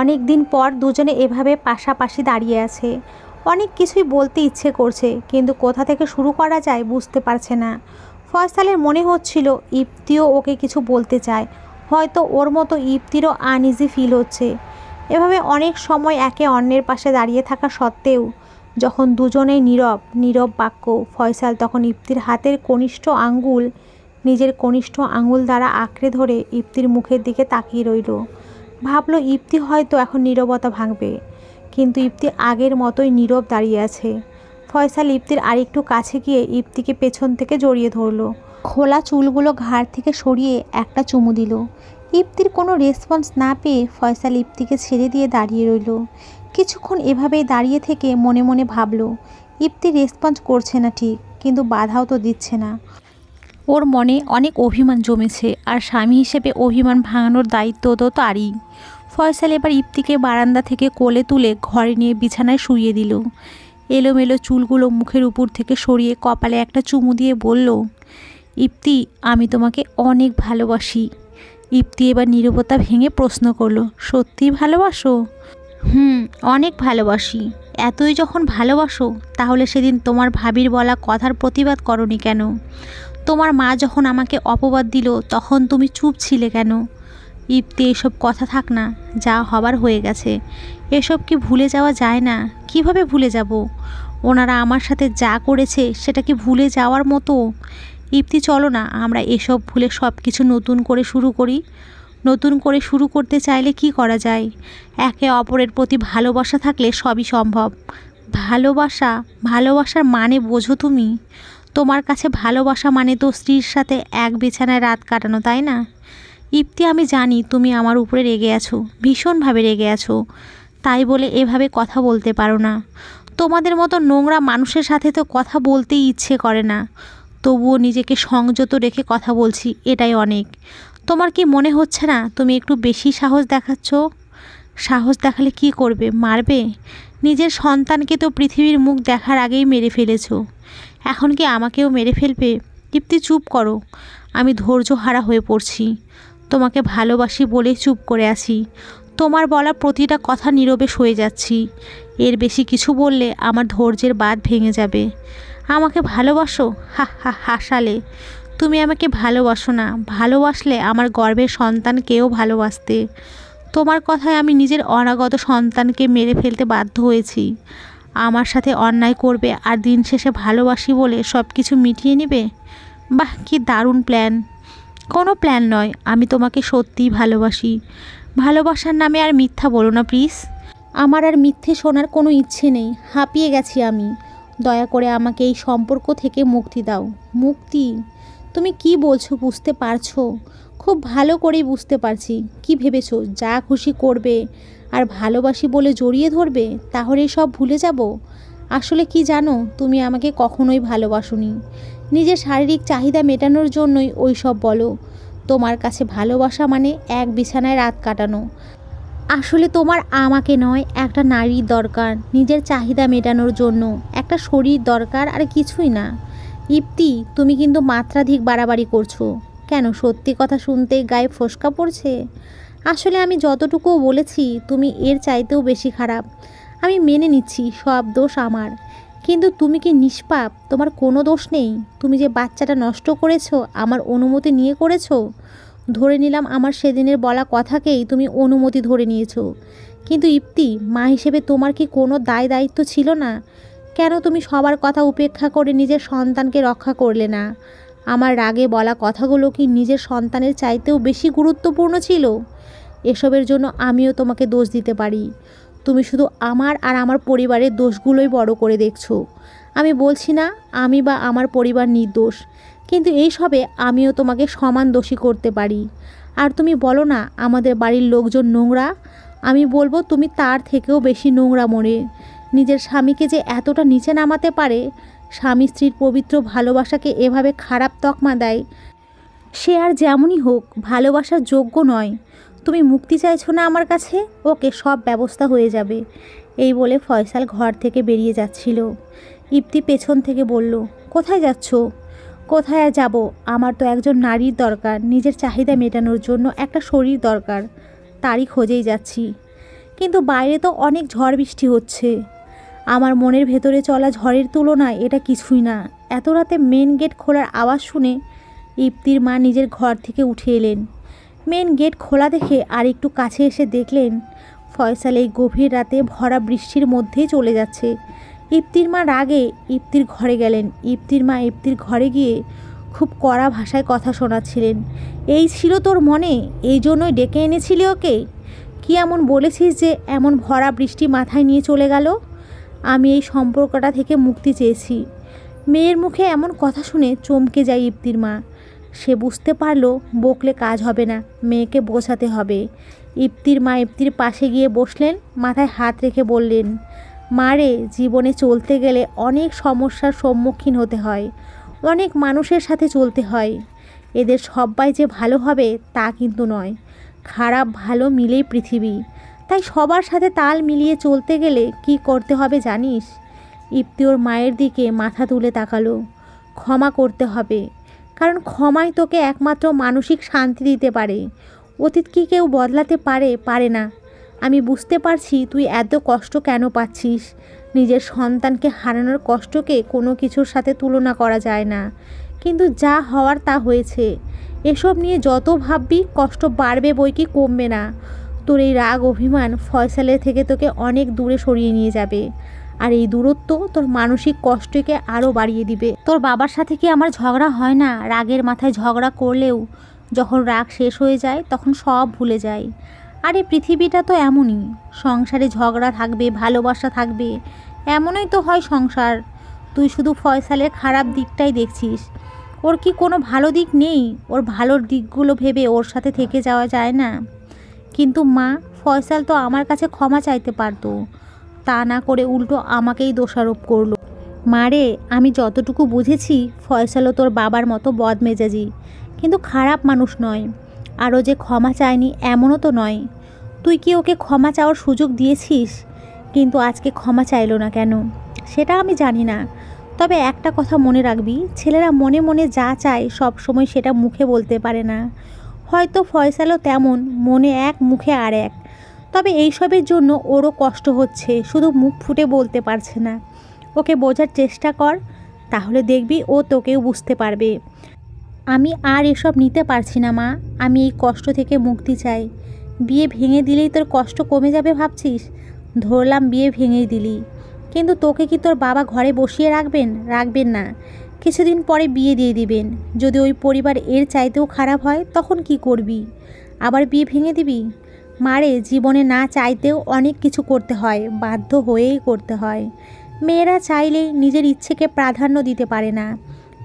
অনেক দিন পর দুজনে এভাবে পাশাপাশি দাঁড়িয়ে আছে। অনেক কিছুই বলতে ইচ্ছে করছে, কিন্তু কোথা থেকে শুরু করা যায় বুঝতে পারছে না। ফয়সালের মনে হচ্ছিল ইপ্তিও ওকে কিছু বলতে চায়, হয়তো ওর মতো ইপ্তিরও আনইজি ফিল হচ্ছে। এভাবে অনেক সময় একে অন্যের পাশে দাঁড়িয়ে থাকা সত্ত্বেও যখন দুজনেই নীরব বাক্য, ফয়সাল তখন ইপ্তির হাতের কনিষ্ঠ আঙ্গুল নিজের কনিষ্ঠ আঙুল দ্বারা আঁকড়ে ধরে ইপ্তির মুখের দিকে তাকিয়ে রইল। ভাবলো ইপ্তি হয়তো এখন নীরবতা ভাঙবে, কিন্তু ইপ্তি আগের মতোই নীরব দাঁড়িয়ে আছে। ফয়সাল ইপ্তির আরেকটু কাছে গিয়ে ইপ্তিকে পেছন থেকে জড়িয়ে ধরলো। খোলা চুলগুলো ঘাড় থেকে সরিয়ে একটা চুমু দিল। ইপ্তির কোনো রেসপন্স না পেয়ে ফয়সাল ইপ্তিকে ছেড়ে দিয়ে দাঁড়িয়ে রইল। কিছুক্ষণ এভাবেই দাঁড়িয়ে থেকে মনে মনে ভাবলো, ইপ্তি রেসপন্স করছে না ঠিক, কিন্তু বাধাও তো দিচ্ছে না। ওর মনে অনেক অভিমান জমেছে, আর স্বামী হিসেবে অভিমান ভাঙানোর দায়িত্ব তো তারই। ফয়সাল এবার ইপ্তিকে বারান্দা থেকে কোলে তুলে ঘরে নিয়ে বিছানায় শুইয়ে দিল। এলোমেলো চুলগুলো মুখের উপর থেকে সরিয়ে কপালে একটা চুমু দিয়ে বলল, ইপ্তি, আমি তোমাকে অনেক ভালোবাসি। ইপ্তি এবার নীরবতা ভেঙে প্রশ্ন করলো, সত্যিই ভালোবাসো? অনেক ভালোবাসি। এতই যখন ভালোবাসো তাহলে সেদিন তোমার ভাবির বলা কথার প্রতিবাদ করনি কেন? তোমার মা যখন আমাকে অপবাদ দিল তখন তুমি চুপ ছিলে কেন? ইপ্তি, এসব কথা থাক না, যা হবার হয়ে গেছে। এসব কি ভুলে যাওয়া যায় না? কিভাবে ভুলে যাব? ওনারা আমার সাথে যা করেছে সেটা কি ভুলে যাওয়ার মতো? ইপ্তি, চলো না আমরা এসব ভুলে সব কিছু নতুন করে শুরু করি। নতুন করে শুরু করতে চাইলে কি করা যায়? একে অপরের প্রতি ভালোবাসা থাকলে সবই সম্ভব। ভালোবাসার মানে বোঝো তুমি? তোমার কাছে ভালোবাসা মানে তো স্ত্রীর সাথে এক বিছানায় রাত কাটানো, তাই না? ইপ্তি, আমি জানি তুমি আমার উপরে রেগে আছো, ভীষণভাবে রেগে আছো, তাই বলে এভাবে কথা বলতে পারো না। তোমাদের মতো নোংরা মানুষের সাথে তো কথা বলতেই ইচ্ছে করে না, তবুও নিজেকে সংযত রেখে কথা বলছি, এটাই অনেক। তোমার কি মনে হচ্ছে না তুমি একটু বেশি সাহস দেখাচ্ছ? সাহস দেখালে কি করবে? মারবে? নিজের সন্তানকে তো পৃথিবীর মুখ দেখার আগেই মেরে ফেলেছো, এখন কি আমাকেও মেরে ফেলবে? দীপ্তি, চুপ করো। আমি ধৈর্যহারা হয়ে পড়ছি। তোমাকে ভালোবাসি বলেই চুপ করে আছি। তোমার বলা প্রতিটা কথা নীরবে সয়ে যাচ্ছি। এর বেশি কিছু বললে আমার ধৈর্যের বাঁধ ভেঙে যাবে। আমাকে ভালোবাসো? হা হা, হাসালে। তুমি আমাকে ভালোবাসো না। ভালোবাসলে আমার গর্ভের সন্তানকেও ভালোবাসতে। তোমার কথায় আমি নিজের অনাগত সন্তানকে মেরে ফেলতে বাধ্য হয়েছি। আমার সাথে অন্যায় করবে আর দিন শেষে ভালোবাসি বলে সব কিছু মিটিয়ে নেবে? বাহ, কি দারুণ প্ল্যান! কোনো প্ল্যান নয়, আমি তোমাকে সত্যিই ভালোবাসি। ভালোবাসার নামে আর মিথ্যা বলো না প্লিজ। আমার আর মিথ্যে শোনার কোনো ইচ্ছে নেই, হাঁপিয়ে গেছি আমি। দয়া করে আমাকে এই সম্পর্ক থেকে মুক্তি দাও। মুক্তি? তুমি কি বলছো বুঝতে পারছো? খুব ভালো করেই বুঝতে পারছি। কি ভেবেছো যা খুশি করবে আর ভালোবাসি বলে জড়িয়ে ধরবে, তাহলে সব ভুলে যাব? আসলে কি জানো, তুমি আমাকে কখনোই ভালোবাসোনি। নিজের শারীরিক চাহিদা মেটানোর জন্যই ওই সব বলো। তোমার কাছে ভালোবাসা মানে এক বিছানায় রাত কাটানো। আসলে তোমার আমাকে নয়, একটা নারীর দরকার নিজের চাহিদা মেটানোর জন্য, একটা শরীর দরকার, আর কিছুই না। ইপ্তি, তুমি কিন্তু মাত্রাধিক বাড়াবাড়ি করছো। কেন, সত্যি কথা শুনতে গায়ে ফোসকা পড়ছে? আসলে আমি যতটুকু বলেছি তুমি এর চাইতেও বেশি খারাপ। আমি মেনে নিচ্ছি সব দোষ আমার, কিন্তু তুমি কি নিষ্পাপ? তোমার কোনো দোষ নেই। তুমি যে বাচ্চাটা নষ্ট করেছো আমার অনুমতি নিয়ে করেছো। ধরে নিলাম আমার সেদিনের বলা কথাকেই তুমি অনুমতি ধরে নিয়েছো, কিন্তু ইপ্তি, মা হিসেবে তোমার কি কোনো দায়িত্ব ছিল না? কেন তুমি সবার কথা উপেক্ষা করে নিজের সন্তানকে রক্ষা করলে না? আমার রাগে বলা কথাগুলো কি নিজের সন্তানের চাইতেও বেশি গুরুত্বপূর্ণ ছিল? এসবের জন্য আমিও তোমাকে দোষ দিতে পারি। তুমি শুধু আমার আর আমার পরিবারের দোষগুলোই বড় করে দেখছো। আমি বলছি না আমি বা আমার পরিবার নির্দোষ, কিন্তু এই সবে আমিও তোমাকে সমান দোষী করতে পারি। আর তুমি বলো না আমাদের বাড়ির লোকজন নোংরা, আমি বলবো তুমি তার থেকেও বেশি নোংরা মনে। নিজের স্বামীকে যে এতটা নিচে নামাতে পারে, স্বামী স্ত্রীর পবিত্র ভালোবাসাকে এভাবে খারাপ তকমা দেয়, সে আর যেমনই হোক ভালোবাসার যোগ্য নয়। তুমি মুক্তি চাইছো না আমার কাছে? ওকে, সব ব্যবস্থা হয়ে যাবে। এই বলে ফয়সাল ঘর থেকে বেরিয়ে যাচ্ছিল। ইপ্তি পেছন থেকে বলল, কোথায় যাচ্ছ? কোথায় আর যাব, আমার তো একজন নারীর দরকার, নিজের চাহিদা মেটানোর জন্য একটা শরীর দরকার, তারই খোঁজেই যাচ্ছি। কিন্তু বাইরে তো অনেক ঝড় বৃষ্টি হচ্ছে। আমার মনের ভেতরে চলা ঝড়ের তুলনায় এটা কিছুই না। এত রাতে মেন গেট খোলার আওয়াজ শুনে ইপ্তির মা নিজের ঘর থেকে উঠে এলেন। মেন গেট খোলা দেখে আর একটু কাছে এসে দেখলেন ফয়সাল এই গভীর রাতে ভরা বৃষ্টির মধ্যেই চলে যাচ্ছে। ইপ্তির মা রাগে ইপ্তির ঘরে গেলেন। ইপ্তির মা ইপ্তির ঘরে গিয়ে খুব কড়া ভাষায় কথা শোনাচ্ছিলেন। এই ছিল তোর মনে? এই জন্যই ডেকে এনেছিলি ওকে? কি এমন বলেছিস যে এমন ভরা বৃষ্টি মাথায় নিয়ে চলে গেল? আমি এই সম্পর্কটা থেকে মুক্তি চেয়েছি। মেয়ের মুখে এমন কথা শুনে চমকে যায় ইপ্তির মা। সে বুঝতে পারল বকলে কাজ হবে না, মেয়েকে বোঝাতে হবে। ইপ্তির মা ইপ্তির পাশে গিয়ে বসলেন, মাথায় হাত রেখে বললেন, মা রে, জীবনে চলতে গেলে অনেক সমস্যার সম্মুখীন হতে হয়, অনেক মানুষের সাথে চলতে হয়। এদের সবাই যে ভালো হবে তা কিন্তু নয়। খারাপ ভালো মিলেই পৃথিবী। তাই সবার সাথে তাল মিলিয়ে চলতে গেলে কি করতে হবে জানিস? ইপ্তি ওর মায়ের দিকে মাথা তুলে তাকালো। ক্ষমা করতে হবে, কারণ ক্ষমাই তোকে একমাত্র মানসিক শান্তি দিতে পারে। অতীত কি কেউ বদলাতে পারে? পারে না। আমি বুঝতে পারছি তুই এত কষ্ট কেন পাচ্ছিস। নিজের সন্তানকে হারানোর কষ্টকে কোনো কিছুর সাথে তুলনা করা যায় না, কিন্তু যা হওয়ার তা হয়েছে। এসব নিয়ে যত ভাববি কষ্ট বাড়বে বই কি কমবে না। তোর এই রাগ অভিমান ফয়সালের থেকে তোকে অনেক দূরে সরিয়ে নিয়ে যাবে, আর এই দূরত্ব তোর মানসিক কষ্টকে আরও বাড়িয়ে দিবে। তোর বাবার সাথে কি আমার ঝগড়া হয় না? রাগের মাথায় ঝগড়া করলেও যখন রাগ শেষ হয়ে যায় তখন সব ভুলে যায়। আর এই পৃথিবীটা তো এমনই, সংসারে ঝগড়া থাকবে, ভালোবাসা থাকবে, এমনই তো হয় সংসার। তুই শুধু ফয়সালের খারাপ দিকটাই দেখছিস, ওর কি কোনো ভালো দিক নেই? ওর ভালোর দিকগুলো ভেবে ওর সাথে থেকে যাওয়া যায় না? কিন্তু মা, ফয়সাল তো আমার কাছে ক্ষমা চাইতে পারতো, তা না করে উল্টো আমাকেই দোষারোপ করলো। মারে, আমি যতটুকু বুঝেছি ফয়সালও তোর বাবার মতো বদমেজাজি, কিন্তু খারাপ মানুষ নয়। আরও যে ক্ষমা চায়নি এমনও তো নয়। তুই কি ওকে ক্ষমা চাওয়ার সুযোগ দিয়েছিস? কিন্তু আজকে ক্ষমা চাইলো না কেন সেটা আমি জানি না। তবে একটা কথা মনে রাখবি, ছেলেরা মনে মনে যা চায় সব সময় সেটা মুখে বলতে পারে না। হয়তো ফয়সালও তেমন, মনে এক মুখে আর এক। তবে এইসবের জন্য ওরও কষ্ট হচ্ছে, শুধু মুখ ফুটে বলতে পারছে না। ওকে বোঝার চেষ্টা কর, তাহলে দেখবি ও তোকেও বুঝতে পারবে। আমি আর এসব নিতে পারছি না মা, আমি এই কষ্ট থেকে মুক্তি চাই। বিয়ে ভেঙে দিলেই তোর কষ্ট কমে যাবে ভাবছিস? ধরলাম বিয়ে ভেঙেই দিলি, কিন্তু তোকে কি তোর বাবা ঘরে বসিয়ে রাখবেন না। কিছুদিন পরে বিয়ে দিয়ে দিবেন। যদি ওই পরিবার এর চাইতেও খারাপ হয় তখন কি করবি? আবার বিয়ে ভেঙে দিবি? মারে, জীবনে না চাইতেও অনেক কিছু করতে হয়, বাধ্য হয়েই করতে হয়। মেয়েরা চাইলেই নিজের ইচ্ছেকে প্রাধান্য দিতে পারে না,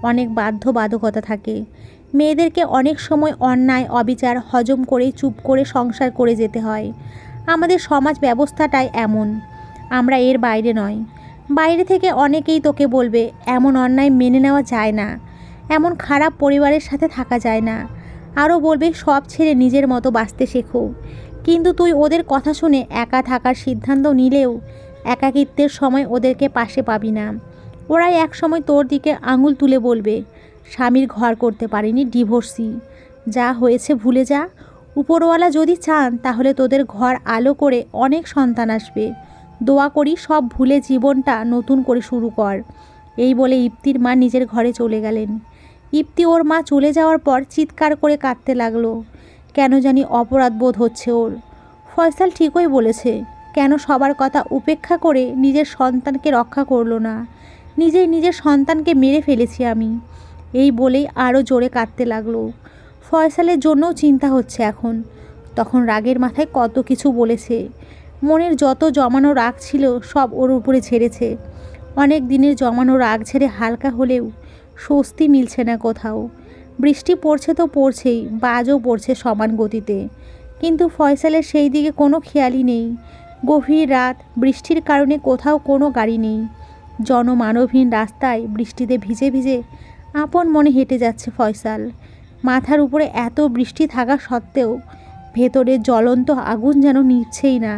অনেক বাধ্যবাধকতা থাকে। মেয়েদেরকে অনেক সময় অন্যায় অবিচার হজম করে চুপ করে সংসার করে যেতে হয়। আমাদের সমাজ ব্যবস্থাটাই এমন, আমরা এর বাইরে নয়। বাইরে থেকে অনেকেই তোকে বলবে এমন অন্যায় মেনে নেওয়া যায় না, এমন খারাপ পরিবারের সাথে থাকা যায় না। আরও বলবে সব ছেড়ে নিজের মতো বাঁচতে শেখো। কিন্তু তুই ওদের কথা শুনে একা থাকার সিদ্ধান্ত নিলেও একাকিত্বের সময় ওদেরকে পাশে পাবি না। ওরাই এক সময় তোর দিকে আঙুল তুলে বলবে স্বামীর ঘর করতে পারিনি, ডিভোর্সি। যা হয়েছে ভুলে যা। উপরওয়ালা যদি চান তাহলে তোদের ঘর আলো করে অনেক সন্তান আসবে। দোয়া করি সব ভুলে জীবনটা নতুন করে শুরু কর। এই বলে ইপ্তির মা নিজের ঘরে চলে গেলেন। ইপ্তি ওর মা চলে যাওয়ার পর চিৎকার করে কাঁদতে লাগলো। কেন জানি অপরাধ বোধ হচ্ছে ওর। ফয়সাল ঠিকই বলেছে, কেন সবার কথা উপেক্ষা করে নিজের সন্তানকে রক্ষা করলো না? নিজের সন্তানকে মেরে ফেলেছি আমি। এই বলেই আরও জোরে কাঁদতে লাগলো। ফয়সালের জন্যও চিন্তা হচ্ছে এখন। তখন রাগের মাথায় কত কিছু বলেছে, মনের যত জমানো রাগ ছিল সব ওর উপরে ঝেড়েছে। অনেক দিনের জমানো রাগ ঝেড়ে হালকা হলেও স্বস্তি মিলছে না কোথাও। বৃষ্টি পড়ছে তো পড়ছেই, বাজও পড়ছে সমান গতিতে, কিন্তু ফয়সালের সেই দিকে কোনো খেয়ালই নেই। গভীর রাত, বৃষ্টির কারণে কোথাও কোনো গাড়ি নেই। জনমানবহীন রাস্তায় বৃষ্টিতে ভিজে ভিজে আপন মনে হেঁটে যাচ্ছে ফয়সাল। মাথার উপরে এত বৃষ্টি থাকা সত্ত্বেও ভেতরের জ্বলন্ত আগুন যেন নিভছেই না।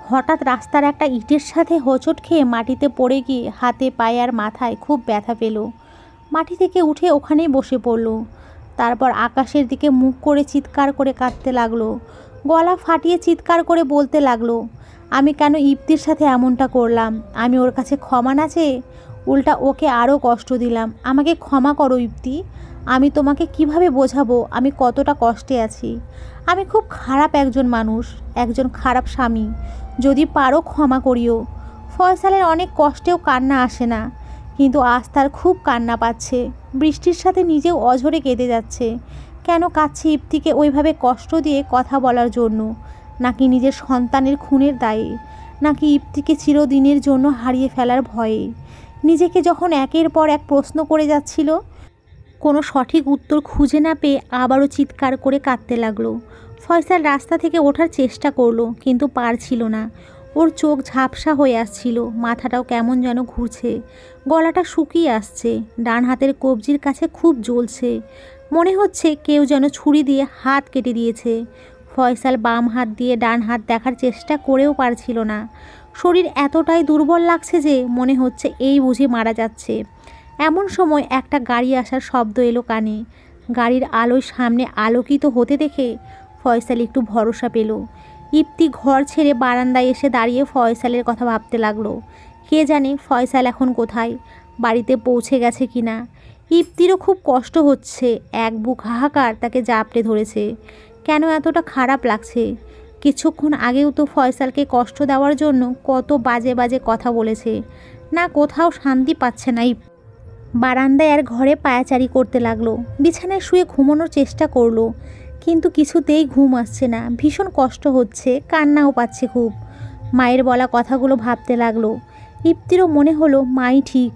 হঠাৎ রাস্তার একটা ইটের সাথে হোঁচট খেয়ে মাটিতে পড়ে গিয়ে হাতে পায়ে আর মাথায় খুব ব্যথা পেল। মাটি থেকে উঠে ওখানেই বসে পড়ল। তারপর আকাশের দিকে মুখ করে চিৎকার করে কাঁদতে লাগলো। গলা ফাটিয়ে চিৎকার করে বলতে লাগলো, আমি কেন ইপ্তির সাথে এমনটা করলাম? আমি ওর কাছে ক্ষমা না চেয়ে উল্টা ওকে আরও কষ্ট দিলাম। আমাকে ক্ষমা করো ইপ্তি। আমি তোমাকে কিভাবে বোঝাবো আমি কতটা কষ্টে আছি? আমি খুব খারাপ একজন মানুষ, একজন খারাপ স্বামী। যদি পারো ক্ষমা করিও। ফয়সালের অনেক কষ্টেও কান্না আসে না, কিন্তু আজ তার খুব কান্না পাচ্ছে। বৃষ্টির সাথে নিজেও অঝরে কেঁদে যাচ্ছে। কেন কাঁদছে ইপ্তিকে ওইভাবে কষ্ট দিয়ে কথা বলার জন্য? নাকি নিজের সন্তানের খুনের দায়ে? নাকি ইপ্তিকে চিরদিনের জন্য হারিয়ে ফেলার ভয়ে? নিজেকে যখন একের পর এক প্রশ্ন করে যাচ্ছিল, কোনো সঠিক উত্তর খুঁজে না পেয়ে আবারও চিৎকার করে কাঁদতে লাগলো। ফয়সাল রাস্তা থেকে ওঠার চেষ্টা করলো, কিন্তু পারছিল না। ওর চোখ ঝাপসা হয়ে আসছিল, মাথাটাও কেমন যেন ঘুরছে, গলাটা শুকিয়ে আসছে, ডান হাতের কবজির কাছে খুব জ্বলছে। মনে হচ্ছে কেউ যেন ছুরি দিয়ে হাত কেটে দিয়েছে। ফয়সাল বাম হাত দিয়ে ডান হাত দেখার চেষ্টা করেও পারছিল না। শরীর এতটাই দুর্বল লাগছে যে মনে হচ্ছে এই বুঝি মারা যাচ্ছে। এমন সময় একটা গাড়ি আসার শব্দ এলো কানে। গাড়ির আলোয় সামনে আলোকিত হতে দেখে ফয়সাল একটু ভরসা পেল। ইপ্তি ঘর ছেড়ে বারান্দায় এসে দাঁড়িয়ে ফয়সালের কথা ভাবতে লাগলো। কে জানে ফয়সাল এখন কোথায়, বাড়িতে পৌঁছে গেছে কি না। ইপ্তিরও খুব কষ্ট হচ্ছে, এক বুক হাহাকার তাকে জাপটে ধরেছে। কেন এতটা খারাপ লাগছে? কিছুক্ষণ আগেও তো ফয়সালকে কষ্ট দেওয়ার জন্য কত বাজে বাজে কথা বলেছে। না, কোথাও শান্তি পাচ্ছে না। বারান্দায় আর ঘরে পায়াচারি করতে লাগলো। বিছানায় শুয়ে ঘুমানোর চেষ্টা করলো, কিন্তু কিছুতেই ঘুম আসছে না। ভীষণ কষ্ট হচ্ছে, কান্নাও পাচ্ছে খুব। মায়ের বলা কথাগুলো ভাবতে লাগলো। ইপ্তিরও মনে হলো মাই ঠিক।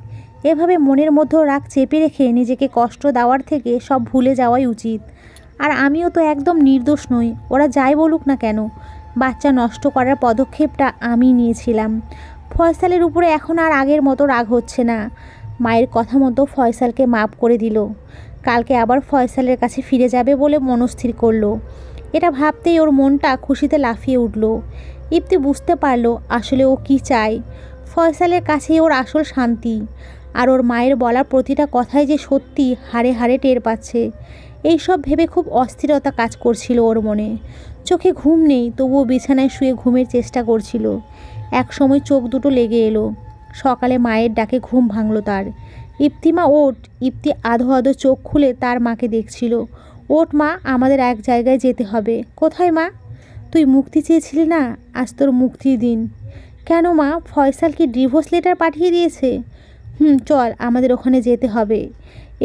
এভাবে মনের মধ্যে রাগ চেপে রেখে নিজেকে কষ্ট দেওয়ার থেকে সব ভুলে যাওয়াই উচিত। আর আমিও তো একদম নির্দোষ নই, ওরা যাই বলুক না কেন। বাচ্চা নষ্ট করার পদক্ষেপটা আমি নিয়েছিলাম। ফয়সালের উপরে এখন আর আগের মতো রাগ হচ্ছে না। মায়ের কথা মতো ফয়সালকে মাপ করে দিল। কালকে আবার ফয়সালের কাছে ফিরে যাবে বলে মনস্থির করলো। এটা ভাবতেই ওর মনটা খুশিতে লাফিয়ে উঠল। ইপ্তি বুঝতে পারলো আসলে ও কি চায়। ফয়সালের কাছেই ওর আসল শান্তি। আর ওর মায়ের বলা প্রতিটা কথাই যে সত্যি হাড়ে হাড়ে টের পাচ্ছে। এইসব ভেবে খুব অস্থিরতা কাজ করছিল ওর মনে। চোখে ঘুম নেই, তবুও বিছানায় শুয়ে ঘুমের চেষ্টা করছিল। এক সময় চোখ দুটো লেগে এলো। সকালে মায়ের ডাকে ঘুম ভাঙল তার। ইপ্তিমা ওঠ। ইপ্তি আধো আধো চোখ খুলে তার মাকে দেখছিল। ওঠ মা, আমাদের এক জায়গায় যেতে হবে। কোথায় মা? তুই মুক্তি চেয়েছিলি না, আজ তোর মুক্তির দিন। কেন মা, ফয়সাল কি ডিভোর্স লেটার পাঠিয়ে দিয়েছে? চল, আমাদের ওখানে যেতে হবে।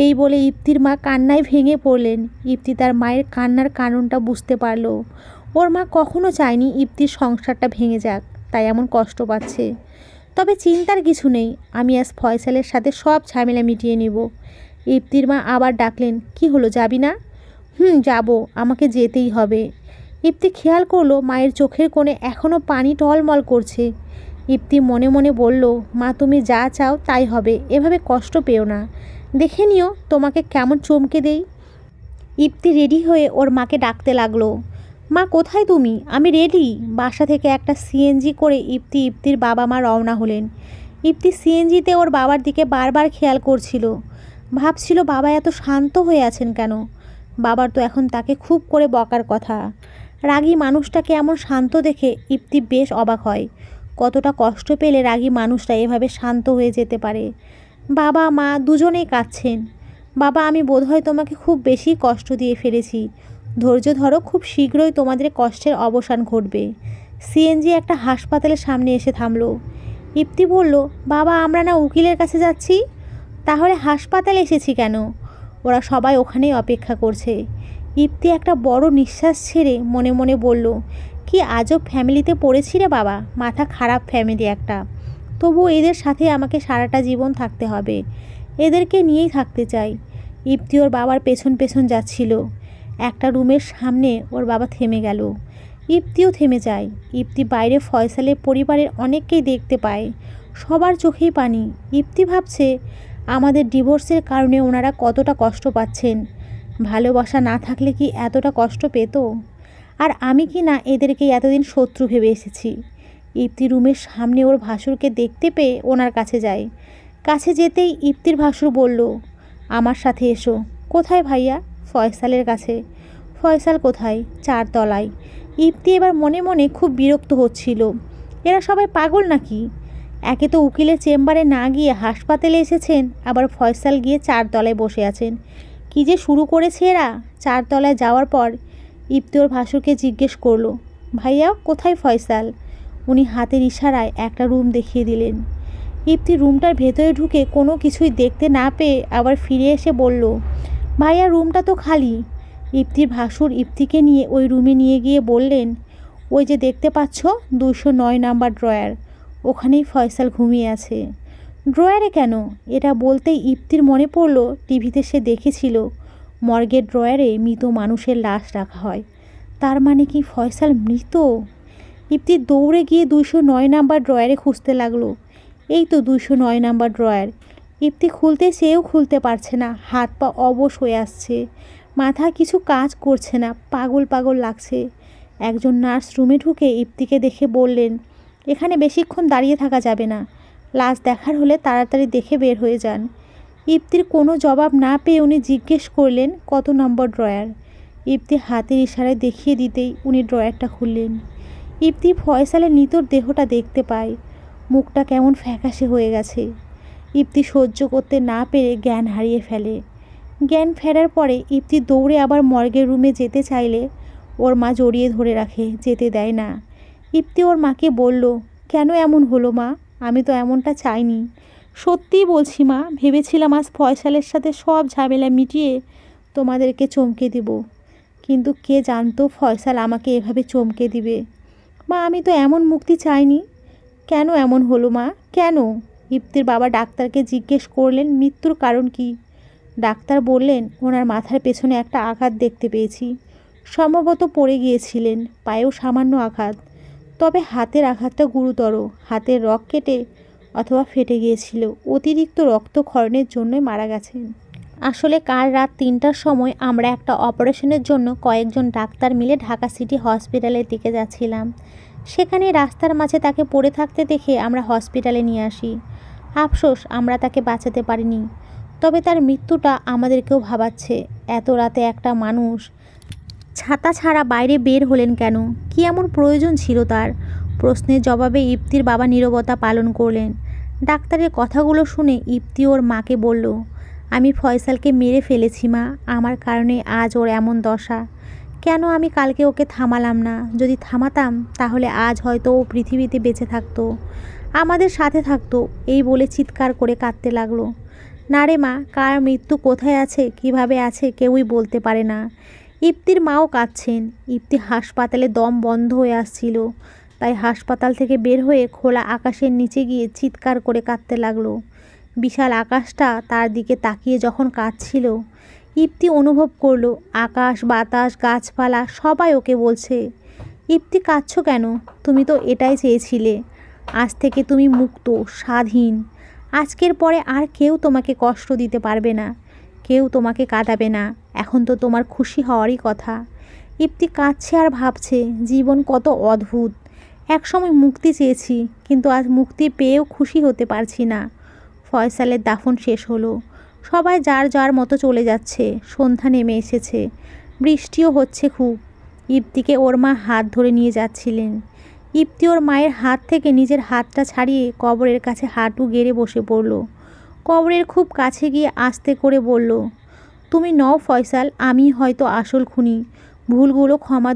এই বলে ইপ্তির মা কান্নায় ভেঙে পড়লেন। ইপ্তি তার মায়ের কান্নার কারণটা বুঝতে পারল। ওর মা কখনো চায়নি ইপ্তির সংসারটা ভেঙে যাক, তাই এমন কষ্ট পাচ্ছে। তবে চিন্তার কিছু নেই, আমি আজ ফয়সালের সাথে সব ঝামেলা মিটিয়ে নিব। ইপ্তির মা আবার ডাকলেন, কি হলো, যাবি না? যাব, আমাকে যেতেই হবে। ইপ্তি খেয়াল করলো মায়ের চোখের কোণে এখনও পানি টলমল করছে। ইপ্তি মনে মনে বলল, মা তুমি যা চাও তাই হবে, এভাবে কষ্ট পেও না। দেখে নিও তোমাকে কেমন চমকে দেই। ইপ্তি রেডি হয়ে ওর মাকে ডাকতে লাগলো। মা কোথায় তুমি? আমি রেডি। বাসা থেকে একটা সিএনজি করে ইপ্তির বাবা মা রওনা হলেন। ইপ্তি সিএনজিতে ওর বাবার দিকে বারবার খেয়াল করছিল। ভাবছিল বাবা এত শান্ত হয়ে আছেন কেন। বাবার তো এখন তাকে খুব করে বকার কথা। রাগী মানুষটাকে এমন শান্ত দেখে ইপ্তি বেশ অবাক হয়। কতটা কষ্ট পেলে রাগী মানুষরা এভাবে শান্ত হয়ে যেতে পারে। বাবা মা দুজনেই কাঁদছেন। বাবা, আমি বোধহয় তোমাকে খুব বেশি কষ্ট দিয়ে ফেলেছি। ধৈর্য ধরো, খুব শীঘ্রই তোমাদের কষ্টের অবসান ঘটবে। সিএনজি একটা হাসপাতালের সামনে এসে থামলো। ইপ্তি বলল, বাবা আমরা না উকিলের কাছে যাচ্ছি। তাহলে হাসপাতালে এসেছি কেন? ওরা সবাই ওখানেই অপেক্ষা করছে। ইপ্তি একটা বড় নিঃশ্বাস ছেড়ে মনে মনে বলল, কি আজব ফ্যামিলিতে পড়েছি রে বাবা, মাথা খারাপ ফ্যামিলি একটা। তবু এদের সাথে আমাকে সারাটা জীবন থাকতে হবে, এদেরকে নিয়েই থাকতে চাই। ইপ্তি ওর বাবার পেছন পেছন যাচ্ছিল। একটা রুমের সামনে ওর বাবা থেমে গেল। ইপ্তিও থেমে যায়। ইপ্তি বাইরে ফয়সালের পরিবারের অনেককেই দেখতে পায়। সবার চোখেই পানি। ইপ্তি ভাবছে আমাদের ডিভোর্সের কারণে ওনারা কতটা কষ্ট পাচ্ছেন। ভালোবাসা না থাকলে কি এতটা কষ্ট পেত? আর আমি কি না এদেরকে এতদিন শত্রু ভেবে এসেছি। ইপ্তি রুমের সামনে ওর ভাসুরকে দেখতে পেয়ে ওনার কাছে যায়। কাছে যেতেই ইপ্তির ভাসুর বলল, আমার সাথে এসো। কোথায় ভাইয়া? ফয়সালের কাছে। ফয়সাল কোথায়? 4 তলায়। ইপ্তি এবার মনে মনে খুব বিরক্ত হচ্ছিল। এরা সবাই পাগল নাকি? একে তো উকিলের চেম্বারে না গিয়ে হাসপাতালে এসেছেন, আবার ফয়সাল গিয়ে 4 তলায় বসে আছেন। কী যে শুরু করেছে এরা। 4 তলায় যাওয়ার পর ইপ্তি ওর ভাসুরকে জিজ্ঞেস করলো, ভাইয়া কোথায় ফয়সাল? উনি হাতের ইশারায় একটা রুম দেখিয়ে দিলেন। ইপ্তি রুমটার ভেতরে ঢুকে কোনো কিছুই দেখতে না পেয়ে আবার ফিরে এসে বলল, ভাইয়া রুমটা তো খালি। ইপ্তির ভাসুর ইপ্তিকে নিয়ে ওই রুমে নিয়ে গিয়ে বললেন, ওই যে দেখতে পাচ্ছ 209 নাম্বার ড্রয়ার, ওখানেই ফয়সাল ঘুমিয়ে আছে। ড্রয়ারে কেন? এটা বলতেই ইপ্তির মনে পড়ল টিভিতে সে দেখেছিল মর্গের ড্রয়ারে মৃত মানুষের লাশ রাখা হয়। তার মানে কি ফয়সাল মৃত? ইপ্তি দৌড়ে গিয়ে 209 নাম্বার ড্রয়ারে খুঁজতে লাগলো। এই তো 209 নাম্বার ড্রয়ার। ইপ্তি খুলতে চেয়েও খুলতে পারছে না, হাত পা অবশ হয়ে আসছে, মাথা কিছু কাজ করছে না, পাগল পাগল লাগছে। একজন নার্স রুমে ঢুকে ইপ্তিকে দেখে বললেন, এখানে বেশিক্ষণ দাঁড়িয়ে থাকা যাবে না, লাশ দেখার হলে তাড়াতাড়ি দেখে বের হয়ে যান। ইপ্তির কোনো জবাব না পেয়ে উনি জিজ্ঞেস করলেন, কত নম্বর ড্রয়ার? ইপ্তি হাতের ইশারায় দেখিয়ে দিতেই উনি ড্রয়ারটা খুললেন। ইপ্তি ফয়সালের নিতর দেহটা দেখতে পায়। মুখটা কেমন ফ্যাকাশে হয়ে গেছে। ইপ্তি সহ্য করতে না পেরে জ্ঞান হারিয়ে ফেলে। জ্ঞান ফেরার পরে ইপ্তি দৌড়ে আবার মর্গের রুমে যেতে চাইলে ওর মা জড়িয়ে ধরে রাখে, যেতে দেয় না। ইপ্তি ওর মাকে বলল, কেন এমন হলো মা? আমি তো এমনটা চাইনি। সত্যিই বলছি মা, ভেবেছিলাম আজ ফয়সালের সাথে সব ঝামেলা মিটিয়ে তোমাদেরকে চমকে দেব, কিন্তু কে জানতো ফয়সাল আমাকে এভাবে চমকে দিবে। মা, আমি তো এমন মুক্তি চাইনি। কেন এমন হলো মা, কেন? ইপ্তির বাবা ডাক্তারকে জিজ্ঞেস করলেন মৃত্যুর কারণ কি। ডাক্তার বললেন ওনার মাথার পেছনে একটা আঘাত দেখতে পেয়েছি। সম্ভবত পড়ে গিয়েছিলেন, পায়েও সামান্য আঘাত, তবে হাতের আঘাতটা গুরুতর। হাতের রগ কেটে অথবা ফেটে গিয়েছিল। অতিরিক্ত রক্তক্ষরণের জন্যই মারা গেছেন। আসলে কাল রাত 3টার সময় আমরা একটা অপারেশনের জন্য কয়েকজন ডাক্তার মিলে ঢাকা সিটি হসপিটালের দিকে যাচ্ছিলাম। সেখানে রাস্তার মাঝে তাকে পড়ে থাকতে দেখে আমরা হসপিটালে নিয়ে আসি। আফসোস আমরা তাকে বাঁচাতে পারিনি, তবে তার মৃত্যুটা আমাদেরকেও ভাবাচ্ছে। এত রাতে একটা মানুষ ছাতা ছাড়া বাইরে বের হলেন কেন? কী এমন প্রয়োজন ছিল তার? প্রশ্নের জবাবে ইপ্তির বাবা নীরবতা পালন করলেন। ডাক্তারের কথাগুলো শুনে ইপ্তি ওর মাকে বলল, আমি ফয়সালকে মেরে ফেলেছি মা, আমার কারণে আজ ওর এমন দশা। কেন আমি কালকে ওকে থামালাম না? যদি থামাতাম তাহলে আজ হয়তো ও পৃথিবীতে বেঁচে থাকতো, আমাদের সাথে থাকতো। এই বলে চিৎকার করে কাঁদতে লাগলো। না রে মা, কার মৃত্যু কোথায় আছে, কিভাবে আছে কেউই বলতে পারে না। ইপ্তির মাও কাঁদছেন। ইপ্তি হাসপাতালে দম বন্ধ হয়ে আসছিল, তাই হাসপাতাল থেকে বের হয়ে খোলা আকাশের নিচে গিয়ে চিৎকার করে কাঁদতে লাগলো। বিশাল আকাশটা তার দিকে তাকিয়ে যখন কাঁদছিল, ইপ্তি অনুভব করলো আকাশ, বাতাস, গাছপালা সবাই ওকে বলছে, ইপ্তি কাঁদছো কেন? তুমি তো এটাই চেয়েছিলে। আজ থেকে তুমি মুক্ত, স্বাধীন। আজকের পরে আর কেউ তোমাকে কষ্ট দিতে পারবে না, কেউ তোমাকে কাঁদাবে না। এখন তো তোমার খুশি হওয়ারই কথা। ইপ্তি কাঁদছে আর ভাবছে জীবন কত অদ্ভুত। একসময় মুক্তি চেয়েছি, কিন্তু আজ মুক্তি পেয়েও খুশি হতে পারছি না। ফয়সালের দাফন শেষ হলো। সবাই যার যার মতো চলে যাচ্ছে। সন্ধ্যা নেমে এসেছে, বৃষ্টিও হচ্ছে খুব। ইপ্তিকে ওর মা হাত ধরে নিয়ে যাচ্ছিলেন। ইপ্তি ওর মায়ের হাত থেকে নিজের হাতটা ছাড়িয়ে কবরের কাছে হাঁটু গেড়ে বসে পড়ল। কবরের খুব কাছে গিয়ে আস্তে করে বলল, তুমি নও ফয়সাল, আমি হয়তো আসল খুনি। ভুলগুলো ক্ষমা